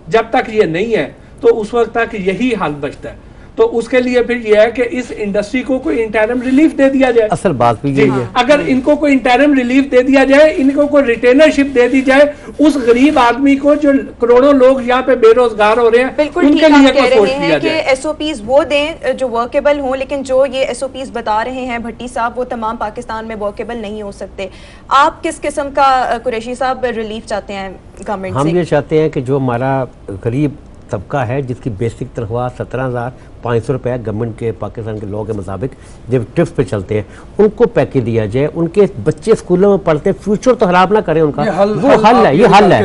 जब तक ये नहीं है तो उस वक्त तक यही हाल बचता है। तो उसके लिए फिर यह है कि इस इंडस्ट्री को कोई इंटरिम रिलीफ दे दिया जाए। असल बात भी यही है, अगर इनको कोई इंटरिम रिलीफ दे दिया जाए, इनको कोई रिटेनरशिप दे दी जाए, उस गरीब आदमी को जो करोड़ों लोग यहाँ पे बेरोजगार हो रहे हैं, बिल्कुल उनके लिए कोई सोच दिया जाए कि SOPs वो दें जो वर्केबल हों, लेकिन जो ये SOPs बता रहे हैं भट्टी साहब वो तमाम पाकिस्तान में वर्केबल नहीं हो सकते। आप किस किस्म का कुरैशी साहब रिलीफ चाहते हैं गवर्नमेंट से? हम ये चाहते हैं कि जो हमारा गरीब तबका है जिसकी बेसिक तनख्वाह 17,500 रुपये गवर्नमेंट के पाकिस्तान के लॉ के मुताबिक जब ट्रिप्स पे चलते हैं, उनको पैकेज दिया जाए। उनके बच्चे स्कूलों में पढ़ते, फ्यूचर तो खराब ना करें उनका, वो हल है, ये हल है,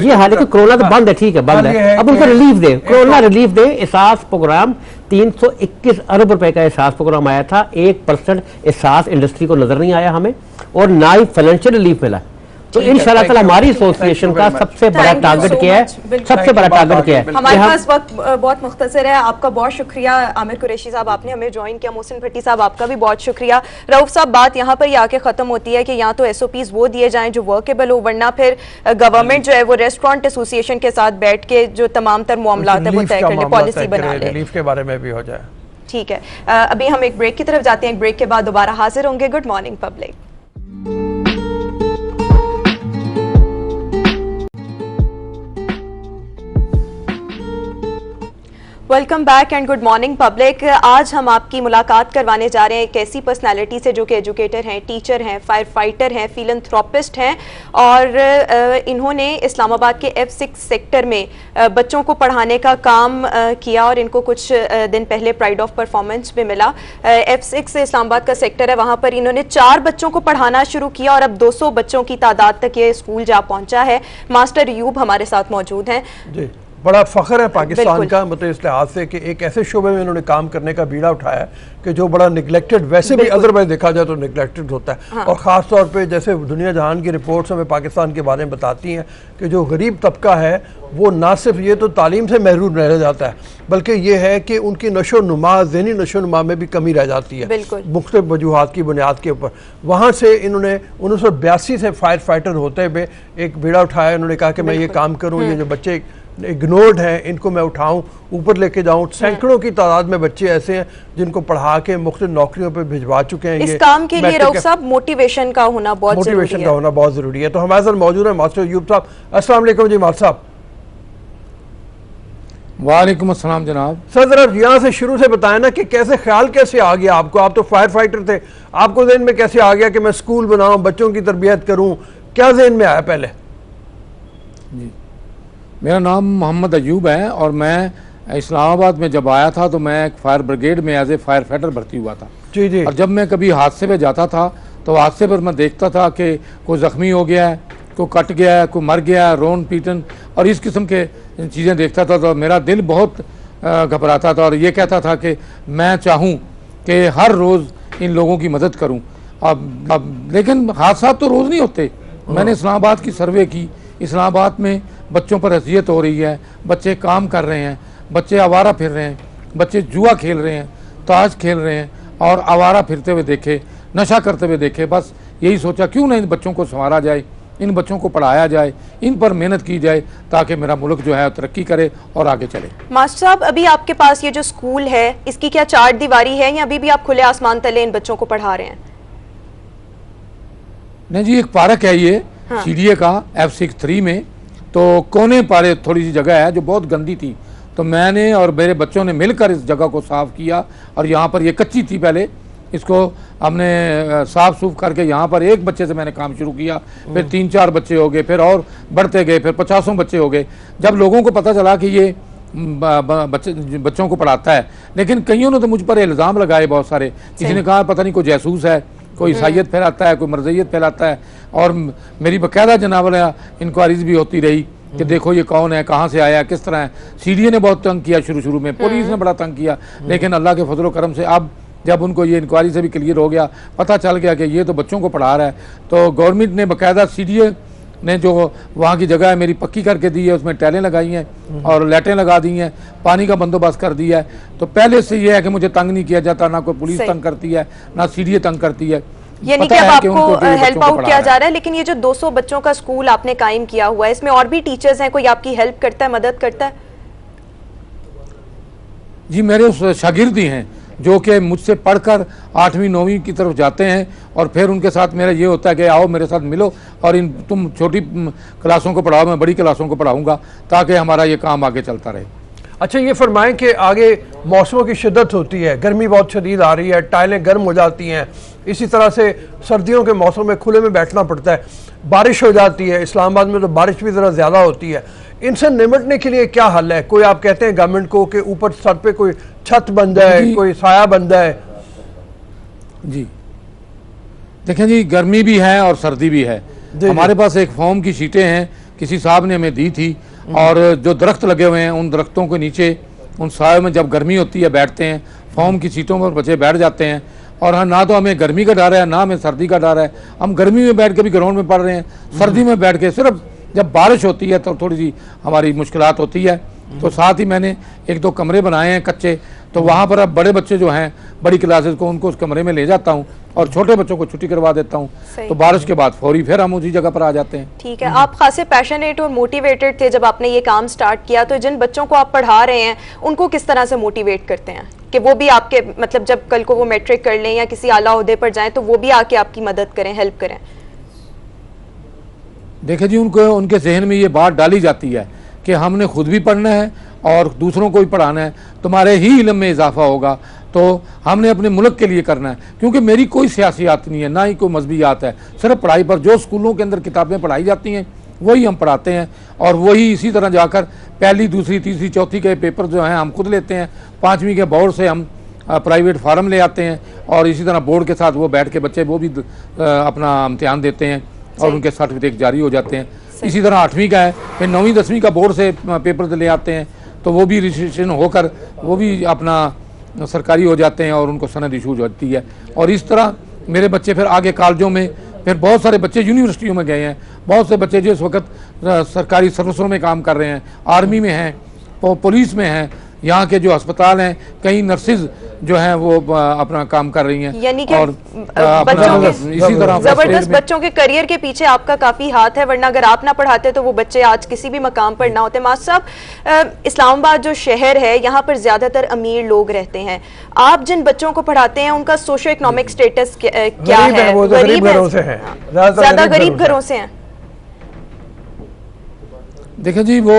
ये हाल है कि कोरोना तो बंद है, ठीक है बंद है, अब उनको रिलीफ दे, कोरोना रिलीफ दे। एहसास प्रोग्राम 321 अरब रुपए का एहसास प्रोग्राम आया था, 1% एहसास इंडस्ट्री को नजर नहीं आया हमें, और ना ही फाइनेंशियल रिलीफ मिला। तो इंशाल्लाह ताला हमारी एसोसिएशन का सबसे बड़ा टारगेट क्या है, सबसे बड़ा टारगेट क्या है? हमारे पास वक्त बहुत मुख्तसर है। आपका बहुत शुक्रिया आमिर कुरैशी साहब, आपने हमें ज्वाइन किया। मोहसिन भट्टी साहब आपका भी बहुत शुक्रिया। रऊफ साहब, बात यहाँ पर ही आके खत्म होती है कि यहाँ तो SOPs वो दिए जाएं जो वर्केबल हो, वरना फिर गवर्नमेंट जो है वो रेस्टोरेंट एसोसिएशन के साथ बैठ के जो तमाम तर मामलात है वो तय कर ले, पॉलिसी बना ले, रिलीफ के बारे में भी हो जाए। ठीक है, अभी हम एक ब्रेक की तरफ जाते हैं, एक ब्रेक के बाद दोबारा हाजिर होंगे। Good morning public. Welcome back and good morning public. आज हम आपकी मुलाकात करवाने जा रहे हैं एक ऐसी पर्सनालिटी से जो कि एजुकेटर हैं, टीचर हैं, फायर फाइटर हैं, फिलैंथ्रोपिस्ट हैं और इन्होंने इस्लामाबाद के F6 सेक्टर में बच्चों को पढ़ाने का काम किया और इनको कुछ दिन पहले प्राइड ऑफ परफॉर्मेंस भी मिला। F6 इस्लामाबाद का सेक्टर है, वहाँ पर इन्होंने 4 बच्चों को पढ़ाना शुरू किया और अब 200 बच्चों की तादाद तक ये स्कूल जा पहुँचा है। मास्टर अयूब हमारे साथ मौजूद हैं। जी, बड़ा फ़ख्र है पाकिस्तान का, मतलब इस लिहाज से कि एक ऐसे शोबे में इन्होंने काम करने का बीड़ा उठाया कि जो बड़ा निगलेक्टेड, वैसे भी अदरवाइज देखा जाए तो निगलेक्टेड होता है। हाँ। और ख़ास तौर पे जैसे दुनिया जहान की रिपोर्ट्स हमें पाकिस्तान के बारे में बताती हैं कि जो गरीब तबका है वो ना सिर्फ ये तो तालीम से महरूम रह जाता है, बल्कि ये है कि उनकी नशो नुमा, ज़हनी नशो नुमा में भी कमी रह जाती है मुख्तलिफ वजूहात की बुनियाद के ऊपर। वहाँ से इन्होंने 1982 से फायर फाइटर होते हुए एक बीड़ा उठाया। उन्होंने कहा कि मैं ये काम करूँ, ये जो बच्चे इग्नोर्ड हैं इनको मैं उठाऊं, ऊपर लेके जाऊं। सैकड़ों की तादाद में बच्चे ऐसे हैं जिनको पढ़ा के मुख्तलिफ नौकरियों पे भिजवा चुके हैं। इस काम के लिए रऊफ साहब मोटिवेशन का होना बहुत ज़रूरी है। तो हमारे साथ मौजूद है मास्टर अयूब साहब। अस्सलाम वालेकुम जी मास्टर साहब। वालेकुम अस्सलाम जनाब। सर जरा यहाँ से शुरू से बताएं ना कि कैसे ख्याल कैसे आ गया आपको? आप तो फायर फाइटर थे, आपको जहन में कैसे आ गया कि मैं स्कूल बनाऊं, बच्चों की तरबियत करूं? क्या जहन में आया पहले? जी, मेरा नाम मोहम्मद अयूब है और मैं इस्लामाबाद में जब आया था तो मैं एक फायर ब्रिगेड में एज ए फायर फाइटर भर्ती हुआ था। जी जी। और जब मैं कभी हादसे पे जाता था तो हादसे पर मैं देखता था कि कोई ज़ख्मी हो गया है, कोई कट गया है, कोई मर गया है, रोन पीटन और इस किस्म के चीज़ें देखता था तो मेरा दिल बहुत घबराता था और ये कहता था कि मैं चाहूँ कि हर रोज़ इन लोगों की मदद करूँ। अब लेकिन हादसा तो रोज़ नहीं होते। मैंने इस्लामाबाद की सर्वे की, इस्लामाबाद में बच्चों पर अजियत हो रही है, बच्चे काम कर रहे हैं, बच्चे आवारा फिर रहे हैं, बच्चे जुआ खेल रहे हैं, ताश खेल रहे हैं और आवारा फिरते हुए देखे, नशा करते हुए देखे। बस यही सोचा क्यों ना इन बच्चों को संवारा जाए, इन बच्चों को पढ़ाया जाए, इन पर मेहनत की जाए ताकि मेरा मुल्क जो है तरक्की करे और आगे चले। मास्टर साहब, अभी आपके पास ये जो स्कूल है इसकी क्या चार दीवारी है या अभी भी आप खुले आसमान तले इन बच्चों को पढ़ा रहे हैं? नहीं जी, एक पार्क है ये CDA का F6 3 में, तो कोने पारे थोड़ी सी जगह है जो बहुत गंदी थी, तो मैंने और मेरे बच्चों ने मिलकर इस जगह को साफ़ किया और यहाँ पर ये कच्ची थी पहले, इसको हमने साफ़ सूफ करके यहाँ पर एक बच्चे से मैंने काम शुरू किया, फिर 3-4 बच्चे हो गए, फिर और बढ़ते गए, फिर 50 बच्चे हो गए। जब लोगों को पता चला कि ये बच्चों को पढ़ाता है, लेकिन कईयों ने तो मुझ पर इल्ज़ाम लगाए बहुत सारे। किसी ने कहा पता नहीं कोई जासूस है, कोई ईसाइयत फैलाता है, कोई मरज़ियत फैलाता है। और मेरी बाकायदा जनाब इंक्वायरीज भी होती रही कि देखो ये कौन है, कहाँ से आया, किस तरह है। CDA ने बहुत तंग किया शुरू में, पुलिस ने बड़ा तंग किया, लेकिन अल्लाह के फजल करम से अब जब उनको ये इंक्वायरी से भी क्लियर हो गया, पता चल गया कि ये तो बच्चों को पढ़ा रहा है, तो गवर्नमेंट ने बाकायदा CDA ने जो वहाँ की जगह है मेरी पक्की करके दी है, उसमें टाइलें लगाई हैं और लाइटें लगा दी हैं, पानी का बंदोबस्त कर दिया है। तो पहले से ये है कि मुझे तंग नहीं किया जाता, ना कोई पुलिस तंग करती है, ना CDA तंग करती है। यानी कि अब आपको हेल्प आउट किया जा रहा है। लेकिन ये जो 200 बच्चों का स्कूल आपने कायम किया हुआ है, इसमें और भी टीचर्स हैं, कोई आपकी हेल्प करता है, मदद करता है? जी, मेरे शागिर्द ही हैं जो कि मुझसे पढ़कर 8वीं 9वीं की तरफ जाते हैं और फिर उनके साथ मेरा ये होता है कि आओ मेरे साथ मिलो और तुम छोटी क्लासों को पढ़ाओ, मैं बड़ी क्लासों को पढ़ाऊँगा ताकि हमारा ये काम आगे चलता रहे। अच्छा, ये फरमाएं कि आगे मौसमों की शिद्दत होती है, गर्मी बहुत शदीद आ रही है, टाइलें गर्म हो जाती हैं, इसी तरह से सर्दियों के मौसम में खुले में बैठना पड़ता है, बारिश हो जाती है, इस्लामाबाद में तो बारिश भी ज़रा ज़्यादा होती है। इनसे निपटने के लिए क्या हल है? कोई आप कहते हैं गवर्नमेंट को कि ऊपर सर पे कोई छत बन जाए, कोई साया बन जाए? जी देखें जी, गर्मी भी है और सर्दी भी है। हमारे पास एक फोम की शीटें हैं, किसी साहब ने हमें दी थी, और जो दरख्त लगे हुए हैं उन दरख्तों के नीचे उन सायों में जब गर्मी होती है बैठते हैं, फोम की सीटों पर बच्चे बैठ जाते हैं। और हाँ, ना तो हमें गर्मी का डर है ना हमें सर्दी का डर है। हम गर्मी में बैठ के भी ग्राउंड में पढ़ रहे हैं, सर्दी में बैठ के सिर्फ जब बारिश होती है तो थोड़ी सी हमारी मुश्किलात होती है। तो साथ ही मैंने 1-2 कमरे बनाए हैं कच्चे, तो वहाँ पर अब बड़े बच्चे जो हैं बड़ी क्लासेस को उनको उस कमरे में ले जाता हूँ और छोटे बच्चों को छुट्टी करवा देता हूँ, तो बारिश के बाद फौरी फिर हम उसी जगह पर आ जाते हैं। ठीक है, आप खासे पैशनेट और मोटिवेटेड थे जब आपने ये काम स्टार्ट किया, तो जिन बच्चों को आप पढ़ा रहे हैं उनको किस तरह से मोटिवेट करते हैं कि वो भी आपके, मतलब जब कल को वो मैट्रिक कर लें या किसी आला ओहदे पर जाएं तो वो भी आके आपकी मदद करें, हेल्प करें? देखिए जी, उनको उनके जहन में ये बात डाली जाती है कि हमने खुद भी पढ़ना है और दूसरों को भी पढ़ाना है, तुम्हारे ही इल्म में इजाफा होगा। तो हमने अपने मुल्क के लिए करना है, क्योंकि मेरी कोई सियासियात नहीं है, ना ही कोई मजहबियात है, सिर्फ पढ़ाई पर जो स्कूलों के अंदर किताबें पढ़ाई जाती हैं वही हम पढ़ाते हैं। और वही इसी तरह जाकर पहली, दूसरी, तीसरी, चौथी के पेपर जो हैं हम खुद लेते हैं, 5वीं के बोर्ड से हम प्राइवेट फार्म ले आते हैं, और इसी तरह बोर्ड के साथ वो बैठ के बच्चे वो भी अपना इम्तिहान देते हैं और उनके सर्टिफिकेट जारी हो जाते हैं। इसी तरह 8वीं का है, फिर 9वीं 10वीं का बोर्ड से पेपर ले आते हैं, तो वो भी रजिस्ट्रेशन होकर वो भी अपना सरकारी हो जाते हैं और उनको सनद इशू हो जाती है। और इस तरह मेरे बच्चे फिर आगे कॉलेजों में, फिर बहुत सारे बच्चे यूनिवर्सिटियों में गए हैं, बहुत से बच्चे जो इस वक्त सरकारी सर्विसों में काम कर रहे हैं, आर्मी में हैं, पुलिस में हैं, यहाँ के जो अस्पताल हैं, कई नर्सिज जो हैं वो अपना काम कर रही हैं। यानी कि और इसी तरह जबरदस्त बच्चों के करियर के पीछे आपका काफी हाथ है, वरना अगर आप ना पढ़ाते तो वो बच्चे आज किसी भी मकाम पर ना होते। मास्टर साहब, इस्लामाबाद जो शहर है यहाँ पर ज्यादातर अमीर लोग रहते हैं, आप जिन बच्चों को पढ़ाते हैं उनका सोशो इकोनॉमिक स्टेटस क्या है? गरीब घरों से है, ज्यादा गरीब घरों से हैं। देखिए जी, वो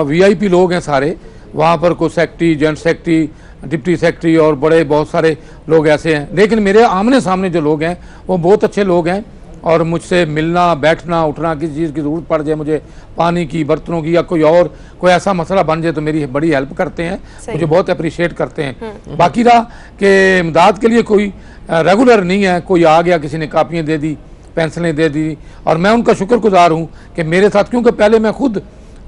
VIP लोग हैं सारे, वहाँ पर कोई secretary, joint secretary, deputy secretary और बड़े बहुत सारे लोग ऐसे हैं। लेकिन मेरे आमने सामने जो लोग हैं वो बहुत अच्छे लोग हैं, और मुझसे मिलना, बैठना, उठना, किसी चीज़ की ज़रूरत पड़ जाए, मुझे पानी की, बर्तनों की, या कोई ऐसा मसला बन जाए तो मेरी बड़ी हेल्प करते हैं, मुझे बहुत अप्रिशिएट करते हैं। बाकी रहा कि इमदाद के लिए कोई रेगुलर नहीं है, कोई आ गया, किसी ने कापियाँ दे दी, पेंसिलें दे दी, और मैं उनका शुक्रगुजार हूँ कि मेरे साथ, क्योंकि पहले मैं खुद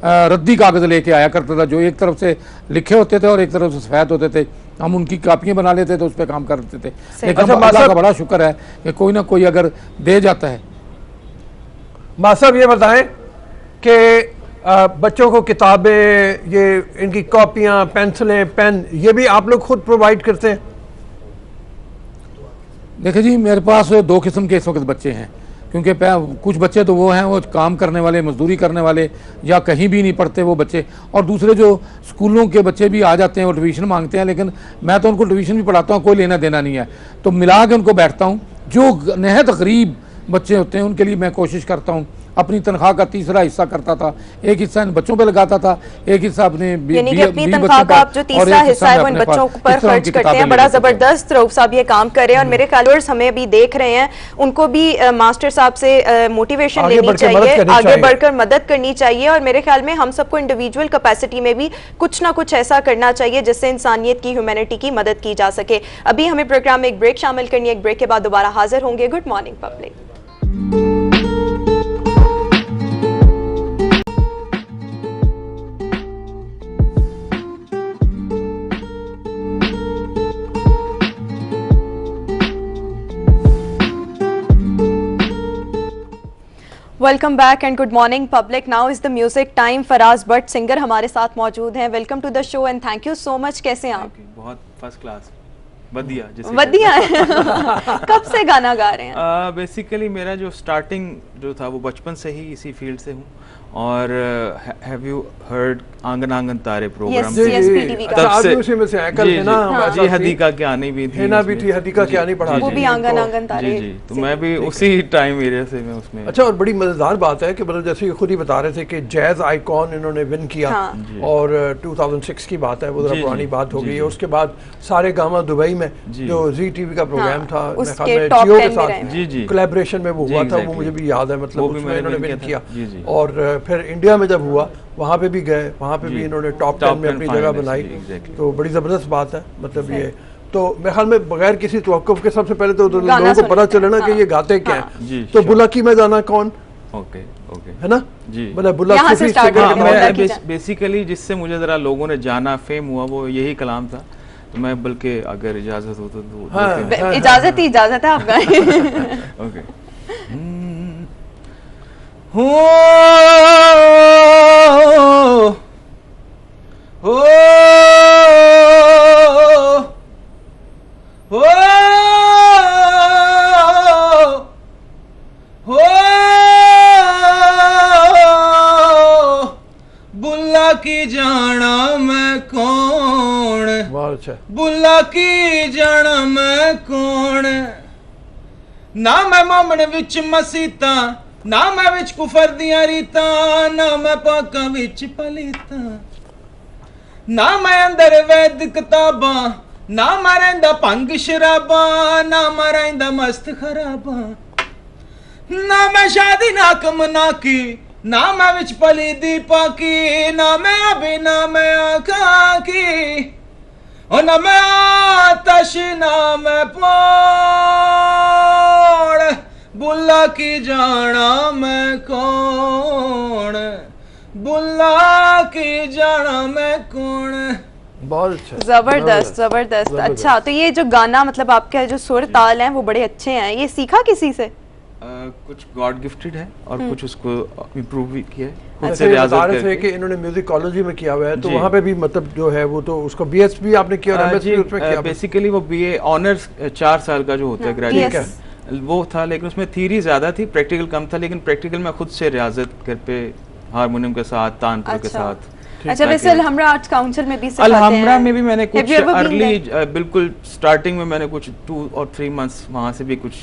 रद्दी कागज़ लेके आया करता था, जो एक तरफ से लिखे होते थे और एक तरफ से सफ़ेद होते थे, हम उनकी कापियाँ बना लेते थे, उस पर काम करते थे। लेकिन अल्लाह का बड़ा शुक्र है कि कोई ना कोई अगर दे जाता है। मां साहब ये बताएं कि बच्चों को किताबें, ये इनकी कॉपियाँ, पेंसिलें, पेन, ये भी आप लोग खुद प्रोवाइड करते हैं? देखिए जी, मेरे पास 2 किस्म के इस वक्त बच्चे हैं, क्योंकि कुछ बच्चे तो वो हैं वो काम करने वाले, मजदूरी करने वाले, या कहीं भी नहीं पढ़ते वो बच्चे, और दूसरे जो स्कूलों के बच्चे भी आ जाते हैं, वो ट्यूशन मांगते हैं, लेकिन मैं तो उनको ट्यूशन भी पढ़ाता हूँ, कोई लेना देना नहीं है, तो मिला के उनको बैठता हूँ। जो नहायत गरीब बच्चे होते हैं उनके लिए मैं कोशिश करता हूँ, अपनी तनख्वाह का 3रा हिस्सा करता था, एक हिस्सा इन बच्चों पे लगाता था, एक हिस्सा अपने अपनी तनख्वाह का आप जो 3रा हिस्सा है वो इन बच्चों पर खर्च करते हैं। बड़ा जबरदस्त रऊफ साहब ये काम कर रहे हैं, और मेरे फॉलोअर्स हमें भी देख रहे हैं, उनको भी मास्टर साहब से मोटिवेशन लेनी चाहिए, आगे बढ़कर मदद करनी चाहिए, और मेरे ख्याल में हम सबको इंडिविजुअल कैपेसिटी में भी कुछ ना कुछ ऐसा करना चाहिए जिससे इंसानियत की, ह्यूमैनिटी की मदद की जा सके। अभी हमें प्रोग्राम में एक ब्रेक शामिल करनी है, एक ब्रेक के बाद दोबारा हाजिर होंगे। Good morning public. Welcome back and good morning public. Now is the music time. Faraz Bhatt singer हमारे साथ मौजूद हैं। Welcome to the show and thank you so much. कैसे हैं आप? बहुत फर्स्ट क्लास, बढ़िया। बढ़िया कब से गाना गा रहे हैं? बेसिकली मेरा जो स्टार्टिंग जो था वो बचपन से ही इसी फील्ड से हूँ, और हैव यू हर्ड आंगन आंगन तारे प्रोग्राम? तब से उसी में से है। कल जी हदीका की आनी भी थी, हेना भी थी, हदीका की आनी पढ़ा, वो भी आंगन आंगन तारे। जी, तो मैं भी उसी टाइम एरिया से मैं उसमें। अच्छा, और बड़ी मजेदार बात है कि मतलब जैसे खुद ही बता रहे थे कि जैज आइकॉन इन्होंने विन किया, और 2006 की बात है, वो जरा पुरानी बात हो गई है। उसके बाद सारे गामा दुबई में जो जी टीवी का प्रोग्राम था, जियो के साथ कोलैबोरेशन में वो हुआ था, वो मुझे भी याद है, मतलब उसमें इन्होंने विन किया। और फिर इंडिया में जब हुआ वहाँ पे भी गए, वहाँ पे भी इन्होंने टॉप 10 में अपनी जगह बनाई, तो बड़ी ज़बरदस्त बात है। मतलब ये तो मेरे ख्याल में बगैर किसी तवक्कुफ के सबसे पहले तो लोगों को पता चले ना कि ये गाते क्या हैं। तो बुलाकी में जाना कौन? ओके है ना जी, मतलब बुलाकी बेसिकली जिससे मुझे ज़रा लोगों ने जाना, फेम हुआ, वो यही कलाम था। तो मैं बल्कि अगर इजाज़त हो तो इजाज़त है आप गाएं। ओके। हो हो हो हो बुल्ला की जाना मैं कौन, बुल्ला की जाना मैं कौन, ना मैं मोमन विच मसीता, ना मैं विच कुफर दियां रीतां, ना मैं पाकां विच पलीतां, ना मैं अंदर वैद किताबा, ना मैं रहिंदा भंग शराबा, ना मैं रहिंदा मस्त खराबा, ना मैं शादी नाकम ना की, ना मैं विच पली दीपा की, ना मैं अभी ना मैं आका की, और ना मैं आतश ना मैं पौड़, बुल्ला की जाना मैं कौन, बुल्ला की जाना मैं कौन। बहुत अच्छा, जबरदस्त जबरदस्त। अच्छा, तो ये जो गाना मतलब आपके जो सुर ताल हैं वो बड़े अच्छे हैं, ये सीखा किसी से? कुछ गॉड गिफ्टेड है और कुछ उसको इम्प्रूव भी किया है खुद से ऐसे रियाजत बता रहे थे करके। कि इन्होंने म्यूजिक कॉलेज में किया हुआ है, तो जी। वहाँ पे भी मतलब जो है वो तो उसको बीएस भी आपने किया और एमएस भी उसमें किया। बेसिकली वो बीए ऑनर्स 4 साल का जो होता है ग्रेजुएट yes. वो था, लेकिन उसमें थ्योरी ज्यादा थी, प्रैक्टिकल कम था, लेकिन प्रैक्टिकल में खुद से रियाजत घर पे हारमोनियम के साथ, तानपुर के साथ। अच्छा, वैसे अलहमरा आर्ट्स काउंसिल में भी सिखाते हैं? अलहमरा में भी मैंने कुछ Have you ever been early there? बिल्कुल स्टार्टिंग में मैंने कुछ 2 और 3 मंथ्स वहाँ से भी कुछ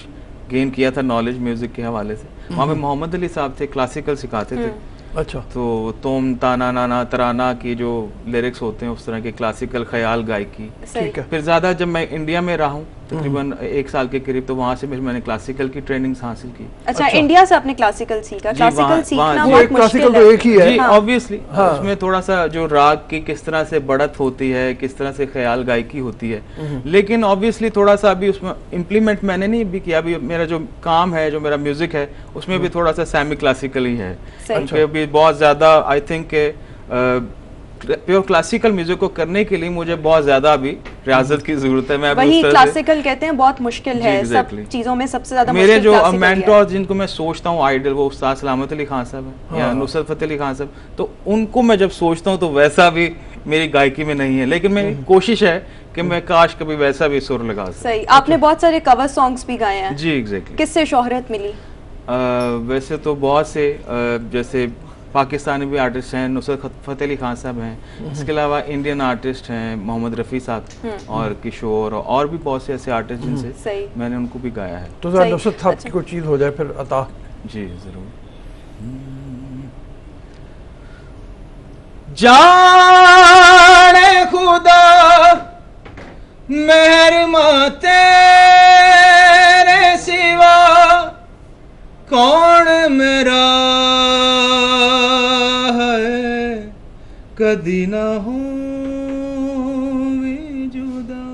गेन किया था नॉलेज म्यूजिक के हवाले से। वहाँ पे मोहम्मद अली साहब थे, क्लासिकल सिखाते थे। अच्छा, तो तुम ताना नाना तराना की जो लिरिक्स होते हैं उस तरह के क्लासिकल ख्याल गायकी। ठीक है। फिर ज़्यादा जब मैं इंडिया में रहा हूँ तकरीबन 1 साल के करीब, तो वहाँ से मैंने क्लासिकल की ट्रेनिंग हासिल की। अच्छा, इंडिया से आपने क्लासिकल सीखा? जी, क्लासिकल वहाँ- सीखना वहाँ- बहुत एक क्लासिकल मुश्किल तो है। एक ही है। जी, हाँ। ऑब्वियसली उसमें थोड़ा सा जो राग की किस तरह से बढ़त होती है, किस तरह से ख्याल गायकी होती है, लेकिन ऑब्वियसली थोड़ा सा अभी उसमें इम्प्लीमेंट मैंने नहीं भी किया। अभी मेरा जो काम है, जो मेरा म्यूजिक है, उसमें भी थोड़ा सा सेमी क्लासिकल ही है, क्योंकि अभी बहुत ज़्यादा I think pure classical music को करने के लिए मुझे बहुत ज्यादा अभी रियाजत की जरूरत है। मैं अभी वही उस तरह से क्लासिकल कहते हैं बहुत मुश्किल जी, है, exactly. सब चीजों में सबसे ज्यादा मेरे मुश्किल जो classical ही है। मेंटोर जिनको मैं सोचता हूँ आइडल, वो उस्ताद सलामत अली खान साहब हैं या नुसरत फतेह अली खान साहब, तो उनको मैं जब सोचता हूँ तो वैसा भी मेरी गायकी में नहीं है, लेकिन मेरी कोशिश है कि मैं काश कभी वैसा भी सुर लगा सकूं। सही। आपने बहुत सारे कवर सॉन्ग्स भी गाए हैं। जी एग्जैक्टली। किससे शोहरत मिली? वैसे तो बहुत से जैसे पाकिस्तानी भी आर्टिस्ट हैं, नुसरत फतेह अली खान साहब हैं, इसके अलावा इंडियन आर्टिस्ट हैं मोहम्मद रफ़ी साहब और किशोर, और भी बहुत से ऐसे आर्टिस्ट जिनसे सही। मैंने उनको भी गाया है। तो जरा सही। नुसरत साहब अच्छा। की कोई चीज़ हो जाए फिर अता। जी जरूर। जाने खुदा मेहरमा तेरे सिवा कौन मेरा है, कदी ना हो जुदा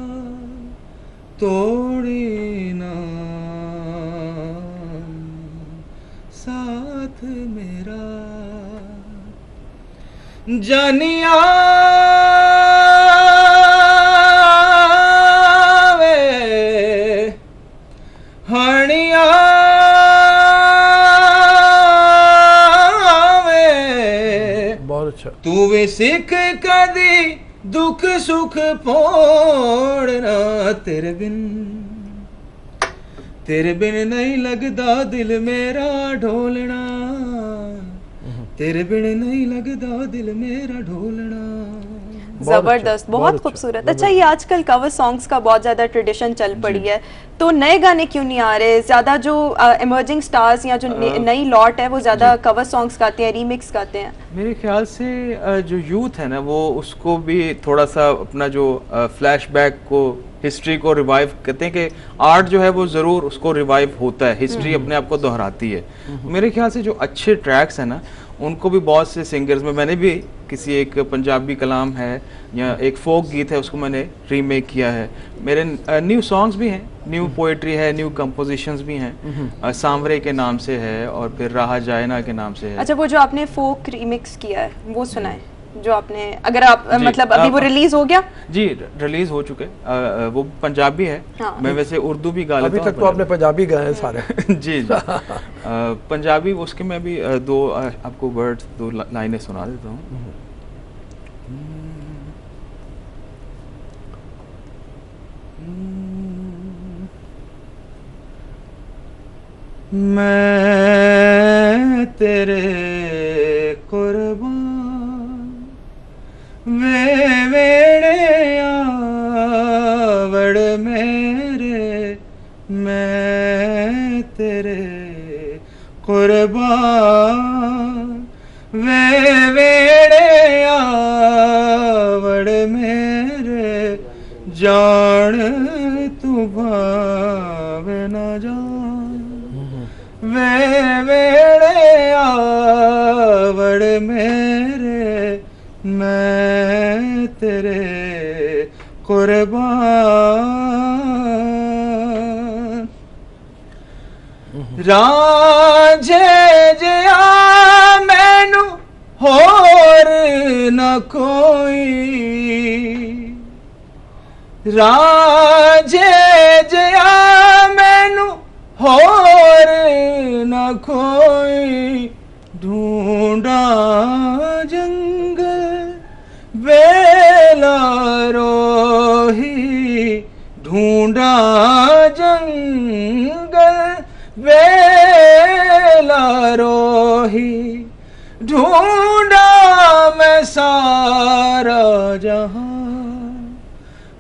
तोड़ी ना साथ मेरा, जानिया वे हणिया वे, बहुत अच्छा। तू भी सिख कदी दुख सुख पोड़ना, तेरे बिन नहीं लगदा दिल मेरा ढोलना, तेरे बिन नहीं लगदा दिल मेरा ढोलना। जबरदस्त, बहुत खूबसूरत। अच्छा, ये आजकल कवर सॉन्ग्स का बहुत ज्यादा ट्रेडिशन चल पड़ी है, तो नए गाने क्यों नहीं आ रहे? ज्यादा जो इमर्जिंग स्टार्स या जो नई लॉट है वो ज्यादा कवर सॉन्ग्स गाते हैं, रीमिक्स गाते हैं। मेरे ख्याल से जो यूथ है ना, वो उसको भी थोड़ा सा अपना जो फ्लैशबैक को, हिस्ट्री को रिवाइव कहते हैं कि आर्ट जो है वो ज़रूर उसको रिवाइव होता है, हिस्ट्री अपने आप को दोहराती है। मेरे ख्याल से जो अच्छे ट्रैक्स हैं ना, उनको भी बहुत से सिंगर्स में, मैंने भी किसी एक पंजाबी कलाम है या एक फोक गीत है, उसको मैंने रीमेक किया है। मेरे न्यू सॉन्ग्स भी हैं, न्यू पोएट्री है, न्यू कंपोजिशंस भी हैं, सांवरे के नाम से है और फिर राह जायना के नाम से है। अच्छा, वो जो आपने फोक रीमिक्स किया है वो सुनाए, जो आपने, अगर आप मतलब अभी वो रिलीज हो गया? जी रिलीज हो चुके, वो पंजाबी है। हाँ। मैं वैसे उर्दू भी गा लेता अभी हूँ। तक तो आपने पंजाबी गाए हैं सारे। जी जी। पंजाबी उसके मैं भी दो आपको वर्ड्स, 2 लाइनें सुना देता हूँ। मैं तेरे कुर्बान वे वेड़े आवड़ मेरे, मैं तेरे कुर्बान वे वेड़े आवड़ भावे न जान वे वेड़े आवड़ मेरे मैं तेरे कुर्बान रांझे जिया मैनू होर न कोई रांझे जिया मैनू होर न कोई ढूंढा जंगल बेला रोही ढूंढा जंगल बेला रोही ढूंढा मैं सारा जहां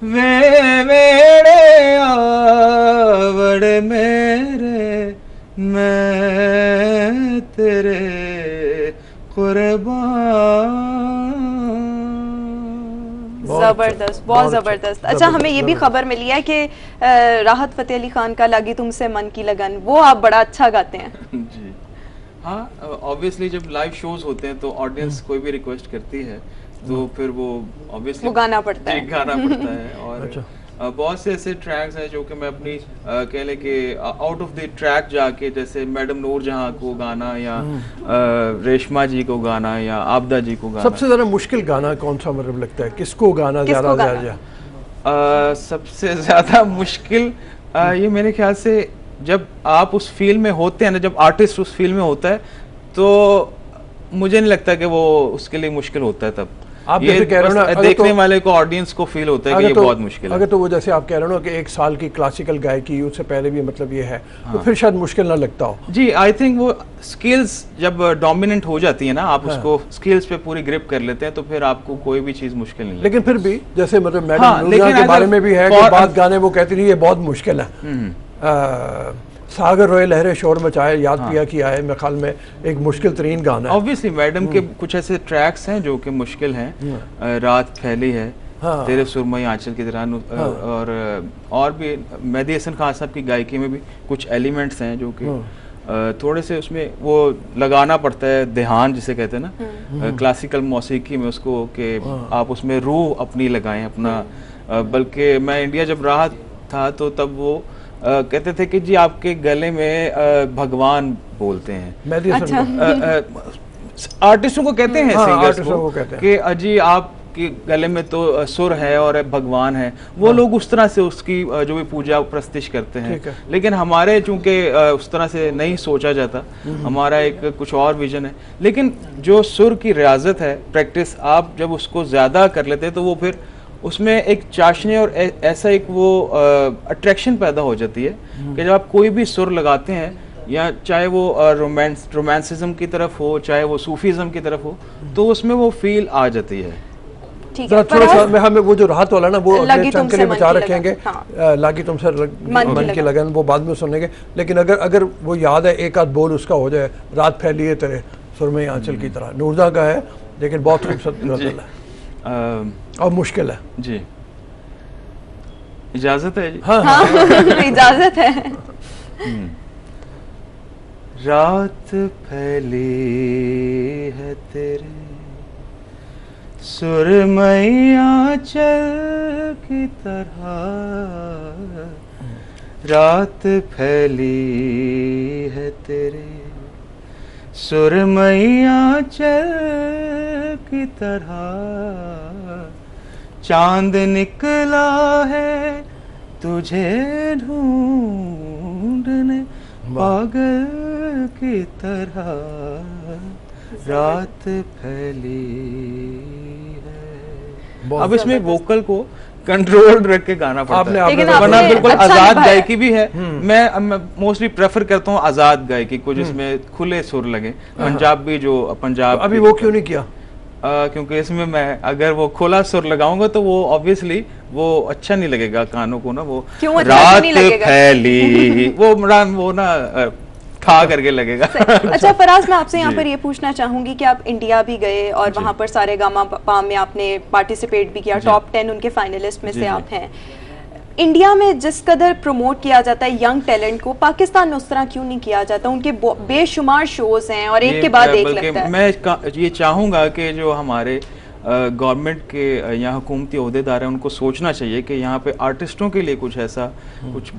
वे मेरे आवड़ मेरे मैं तेरे कुर्बान। जबरदस्त, बहुत जबरदस्त। अच्छा, हमें ये भी खबर मिली है कि राहत फतेह अली खान का लगी तुमसे मन की लगन, वो आप बड़ा अच्छा गाते हैं। जी हाँ, ऑब्वियसली जब लाइव शोज होते हैं तो ऑडियंस कोई भी रिक्वेस्ट करती है तो फिर वो ऑब्वियसली गाना पड़ता है। गाना पड़ता है और बहुत से ऐसे ट्रैक्स हैं जो कि मैं अपनी कह लें कि आउट ऑफ द ट्रैक जाके, जैसे मैडम नूर जहाँ को गाना या रेशमा जी को गाना या आबदा जी को गाना। सबसे ज़्यादा मुश्किल गाना कौन सा मतलब लगता है, किसको गाना ज़्यादा? सबसे ज़्यादा मुश्किल ये मेरे ख्याल से जब आप उस फील्ड में होते हैं ना, जब आर्टिस्ट उस फील्ड में होता है तो मुझे नहीं लगता कि वो उसके लिए मुश्किल होता है। तब आप ये कह रहे हो ना, देखने वाले को, ऑडियंस को फील होता है कि ये बहुत मुश्किल है। अगर तो वो जैसे आप कह रहे हो ना कि 1 साल की क्लासिकल गायकी, उससे पहले भी मतलब ये है, तो फिर शायद मुश्किल ना लगता हो। जी, आई थिंक वो स्किल्स जब डोमिनेंट हो जाती है ना, आप उसको स्किल्स पे पूरी ग्रिप कर लेते हैं तो फिर आपको कोई भी चीज मुश्किल नहीं लगती। लेकिन फिर भी जैसे मतलब मैडम नूरिया के बारे में भी है कि बात गाने वो कहती नहीं ये बहुत मुश्किल है। सागर रोए लहरे शोर मचाए, याद पिया किया है, मेरे ख्याल में एक मुश्किल तरीन गाना है। ऑब्वियसली मैडम के कुछ ऐसे ट्रैक्स हैं जो कि मुश्किल हैं। रात फैली है, तेरे सुरमई आंचल की तरह, और भी मेहदी हसन खान साहब की गायकी में भी कुछ एलिमेंट्स हैं जो कि थोड़े से उसमें वो लगाना पड़ता है, ध्यान जिसे कहते हैं ना क्लासिकल मौसीकी में, उसको कि आप उसमें रूह अपनी लगाएं अपना। बल्कि मैं इंडिया जब रहा था तो तब वो कहते थे कि जी आपके गले में भगवान बोलते हैं। अच्छा। आर्टिस्टों को कहते हैं, सिंगर्स को कहते हैं कि अजी आपके गले में तो सुर है और भगवान है। वो लोग उस तरह से उसकी जो भी पूजा प्रस्तिश करते हैं, लेकिन हमारे चूंकि उस तरह से नहीं सोचा जाता, हमारा एक कुछ और विजन है। लेकिन जो सुर की रियाजत है, प्रैक्टिस, आप जब उसको ज्यादा कर लेते हैं तो वो फिर उसमें एक चाशनी और ऐसा एक वो अट्रैक्शन पैदा हो जाती है कि जब आप कोई भी सुर लगाते हैं, या चाहे वो रोमांसिज्म की तरफ हो, चाहे वो सूफीज़म की तरफ हो, तो उसमें वो फील आ जाती है। थोड़ा सा मैं हमें वो जो राहत वाला ना वो अगले चंक के लिए बचा रखेंगे। लागी तुमसे मन की लगन वो बाद में सुनेंगे, लेकिन अगर वो याद है एक आध बोल उसका हो जाए, रात फैली है तेरे सुरमई आंचल की तरह, नूरदा का है लेकिन बहुत खूबसूरत गजल है और मुश्किल है। जी, इजाजत है जी? हाँ, इजाजत है। रात फैली है तेरे सुरमई आंचल की तरह, रात फैली है तेरे सुरमई आंचल की तरह, चांद निकला है तुझे ढूंढने पागल की तरह, रात फैली है। अब इसमें वोकल को कंट्रोल रख के गाना पड़ता है, वरना बिल्कुल आजाद गायकी भी है। मैं मोस्टली प्रेफर करता हूँ आजाद गायकी को, जिसमें खुले सुर लगे। पंजाबी जो पंजाब, अभी वो क्यों नहीं किया? क्योंकि इसमें मैं अगर वो खुला सुर लगाऊंगा तो वो ऑब्वियसली वो अच्छा नहीं लगेगा कानों को ना। वो रात फैली वो ना खा करके लगेगा। अच्छा फराज, मैं आपसे यहाँ पर ये पूछना चाहूंगी कि आप इंडिया भी गए और वहाँ पर सारे गामा पाम में आपने पार्टिसिपेट भी किया, टॉप 10 उनके फाइनलिस्ट में से आप हैं। इंडिया में जिस कदर प्रमोट किया जाता है यंग टैलेंट को, पाकिस्तान में उस तरह क्यों नहीं किया जाता? उनके बेशुमार शोज हैं और एक के बाद एक लगता है। मैं ये चाहूँगा कि जो हमारे गवर्नमेंट के यहाँ हुकूमती अहदेदार हैं उनको सोचना चाहिए कि यहाँ पे आर्टिस्टों के लिए कुछ ऐसा कुछ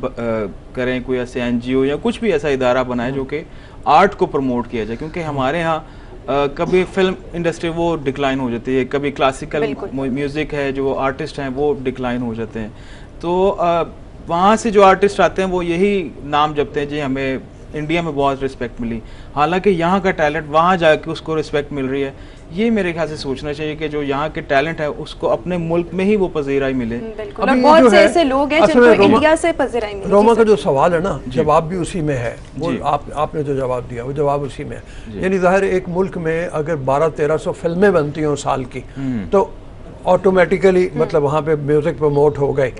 करें, कोई ऐसे NGO या कुछ भी ऐसा इदारा बनाए जो कि आर्ट को प्रमोट किया जाए, क्योंकि हमारे यहाँ कभी फिल्म इंडस्ट्री वो डिक्लाइन हो जाती है, कभी क्लासिकल म्यूज़िक है जो आर्टिस्ट हैं वो डिक्लाइन हो जाते हैं। तो वहाँ से जो आर्टिस्ट आते हैं वो यही नाम जपते हैं जी हमें इंडिया में बहुत रिस्पेक्ट मिली, हालांकि यहाँ का टैलेंट वहाँ जाके उसको रिस्पेक्ट मिल रही है। ये मेरे ख्याल से सोचना चाहिए कि जो यहाँ के टैलेंट है उसको अपने मुल्क में ही वो पज़ीराई मिले। बिल्कुल, और बहुत से ऐसे लोग हैं जिनको इंडिया से पज़ीराई मिली। रोमा का जो सवाल है ना, जवाब भी उसी में है, वो आपने जो जवाब दिया वो जवाब उसी में है। यानी ज़ाहिर एक मुल्क में अगर 1200-1300 फिल्में बनती हैं साल की, तो ऑटोमेटिकली मतलब वहाँ पे म्यूज़िक प्रमोट हो गए।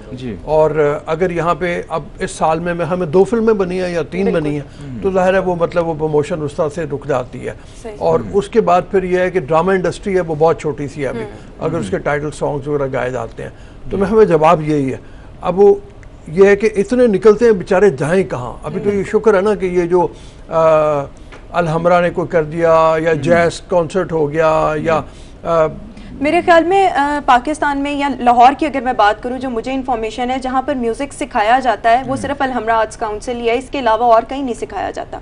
और अगर यहाँ पे अब इस साल में हमें 2 फिल्में बनी हैं या 3 बनी हैं, तो ज़ाहिर है वो मतलब वो प्रमोशन उस तरह से रुक जाती है। और उसके बाद फिर यह है कि ड्रामा इंडस्ट्री है वो बहुत छोटी सी है अभी, अगर उसके टाइटल सॉन्ग्स वगैरह गाए जाते हैं तो हमें जवाब यही है। अब वो ये है कि इतने निकलते हैं बेचारे जाएँ कहाँ। अभी तो ये शुक्र है ना कि ये जो अलहमरा ने कोई कर दिया या जैज़ कॉन्सर्ट हो गया या मेरे ख्याल में पाकिस्तान में या लाहौर की अगर मैं बात करूं, जो मुझे इन्फॉर्मेशन है जहां पर म्यूजिक सिखाया जाता है वो सिर्फ अलहमरा आर्ट्स काउंसिल ही है, इसके अलावा और कहीं नहीं सिखाया जाता।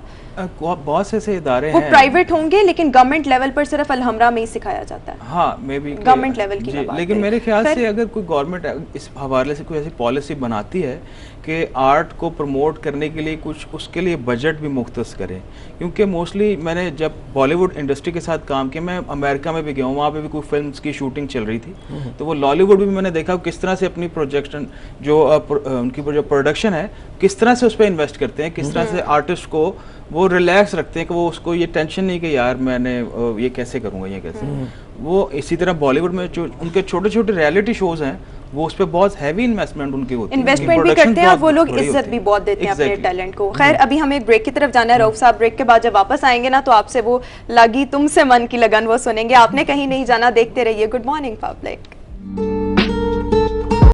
बहुत से ऐसे इदारे वो प्राइवेट होंगे लेकिन गवर्नमेंट लेवल पर सिर्फ अलहमरा में ही सिखाया जाता है। हाँ, मे बी गवर्नमेंट लेवल की बात। लेकिन मेरे ख्याल से अगर कोई गवर्नमेंट इस हवाले से कोई ऐसी पॉलिसी बनाती है कि आर्ट को प्रमोट करने के लिए कुछ उसके लिए बजट भी मुख्तस करें, क्योंकि मोस्टली मैंने जब बॉलीवुड इंडस्ट्री के साथ काम किया, मैं अमेरिका में भी गया हूँ, वहाँ पे भी कोई फिल्म्स की शूटिंग चल रही थी, तो वो लॉलीवुड भी मैंने देखा किस तरह से अपनी प्रोजेक्शन जो उनकी जो प्रोडक्शन है किस तरह से उस पर इन्वेस्ट करते हैं, किस तरह से आर्टिस्ट को वो रिलैक्स रखते हैं कि वो उसको ये टेंशन नहीं कि यार मैंने ये कैसे करूँगा ये कैसे। वो इसी तरह बॉलीवुड में जो उनके छोटे छोटे रियलिटी शोज हैं वो उस पर बहुत हैवी इन्वेस्टमेंट उनकी होती है, इन्वेस्टमेंट भी करते हैं और वो लोग इज्जत भी बहुत देते हैं अपने टैलेंट को। खैर अभी हमें ब्रेक की तरफ जाना है रऊफ साहब, ब्रेक के बाद जब वापस आएंगे ना तो आपसे वो लगी तुमसे मन की लगन वो सुनेंगे। आपने कहीं नहीं जाना, देखते रहिए गुड मॉर्निंग पब्लिक।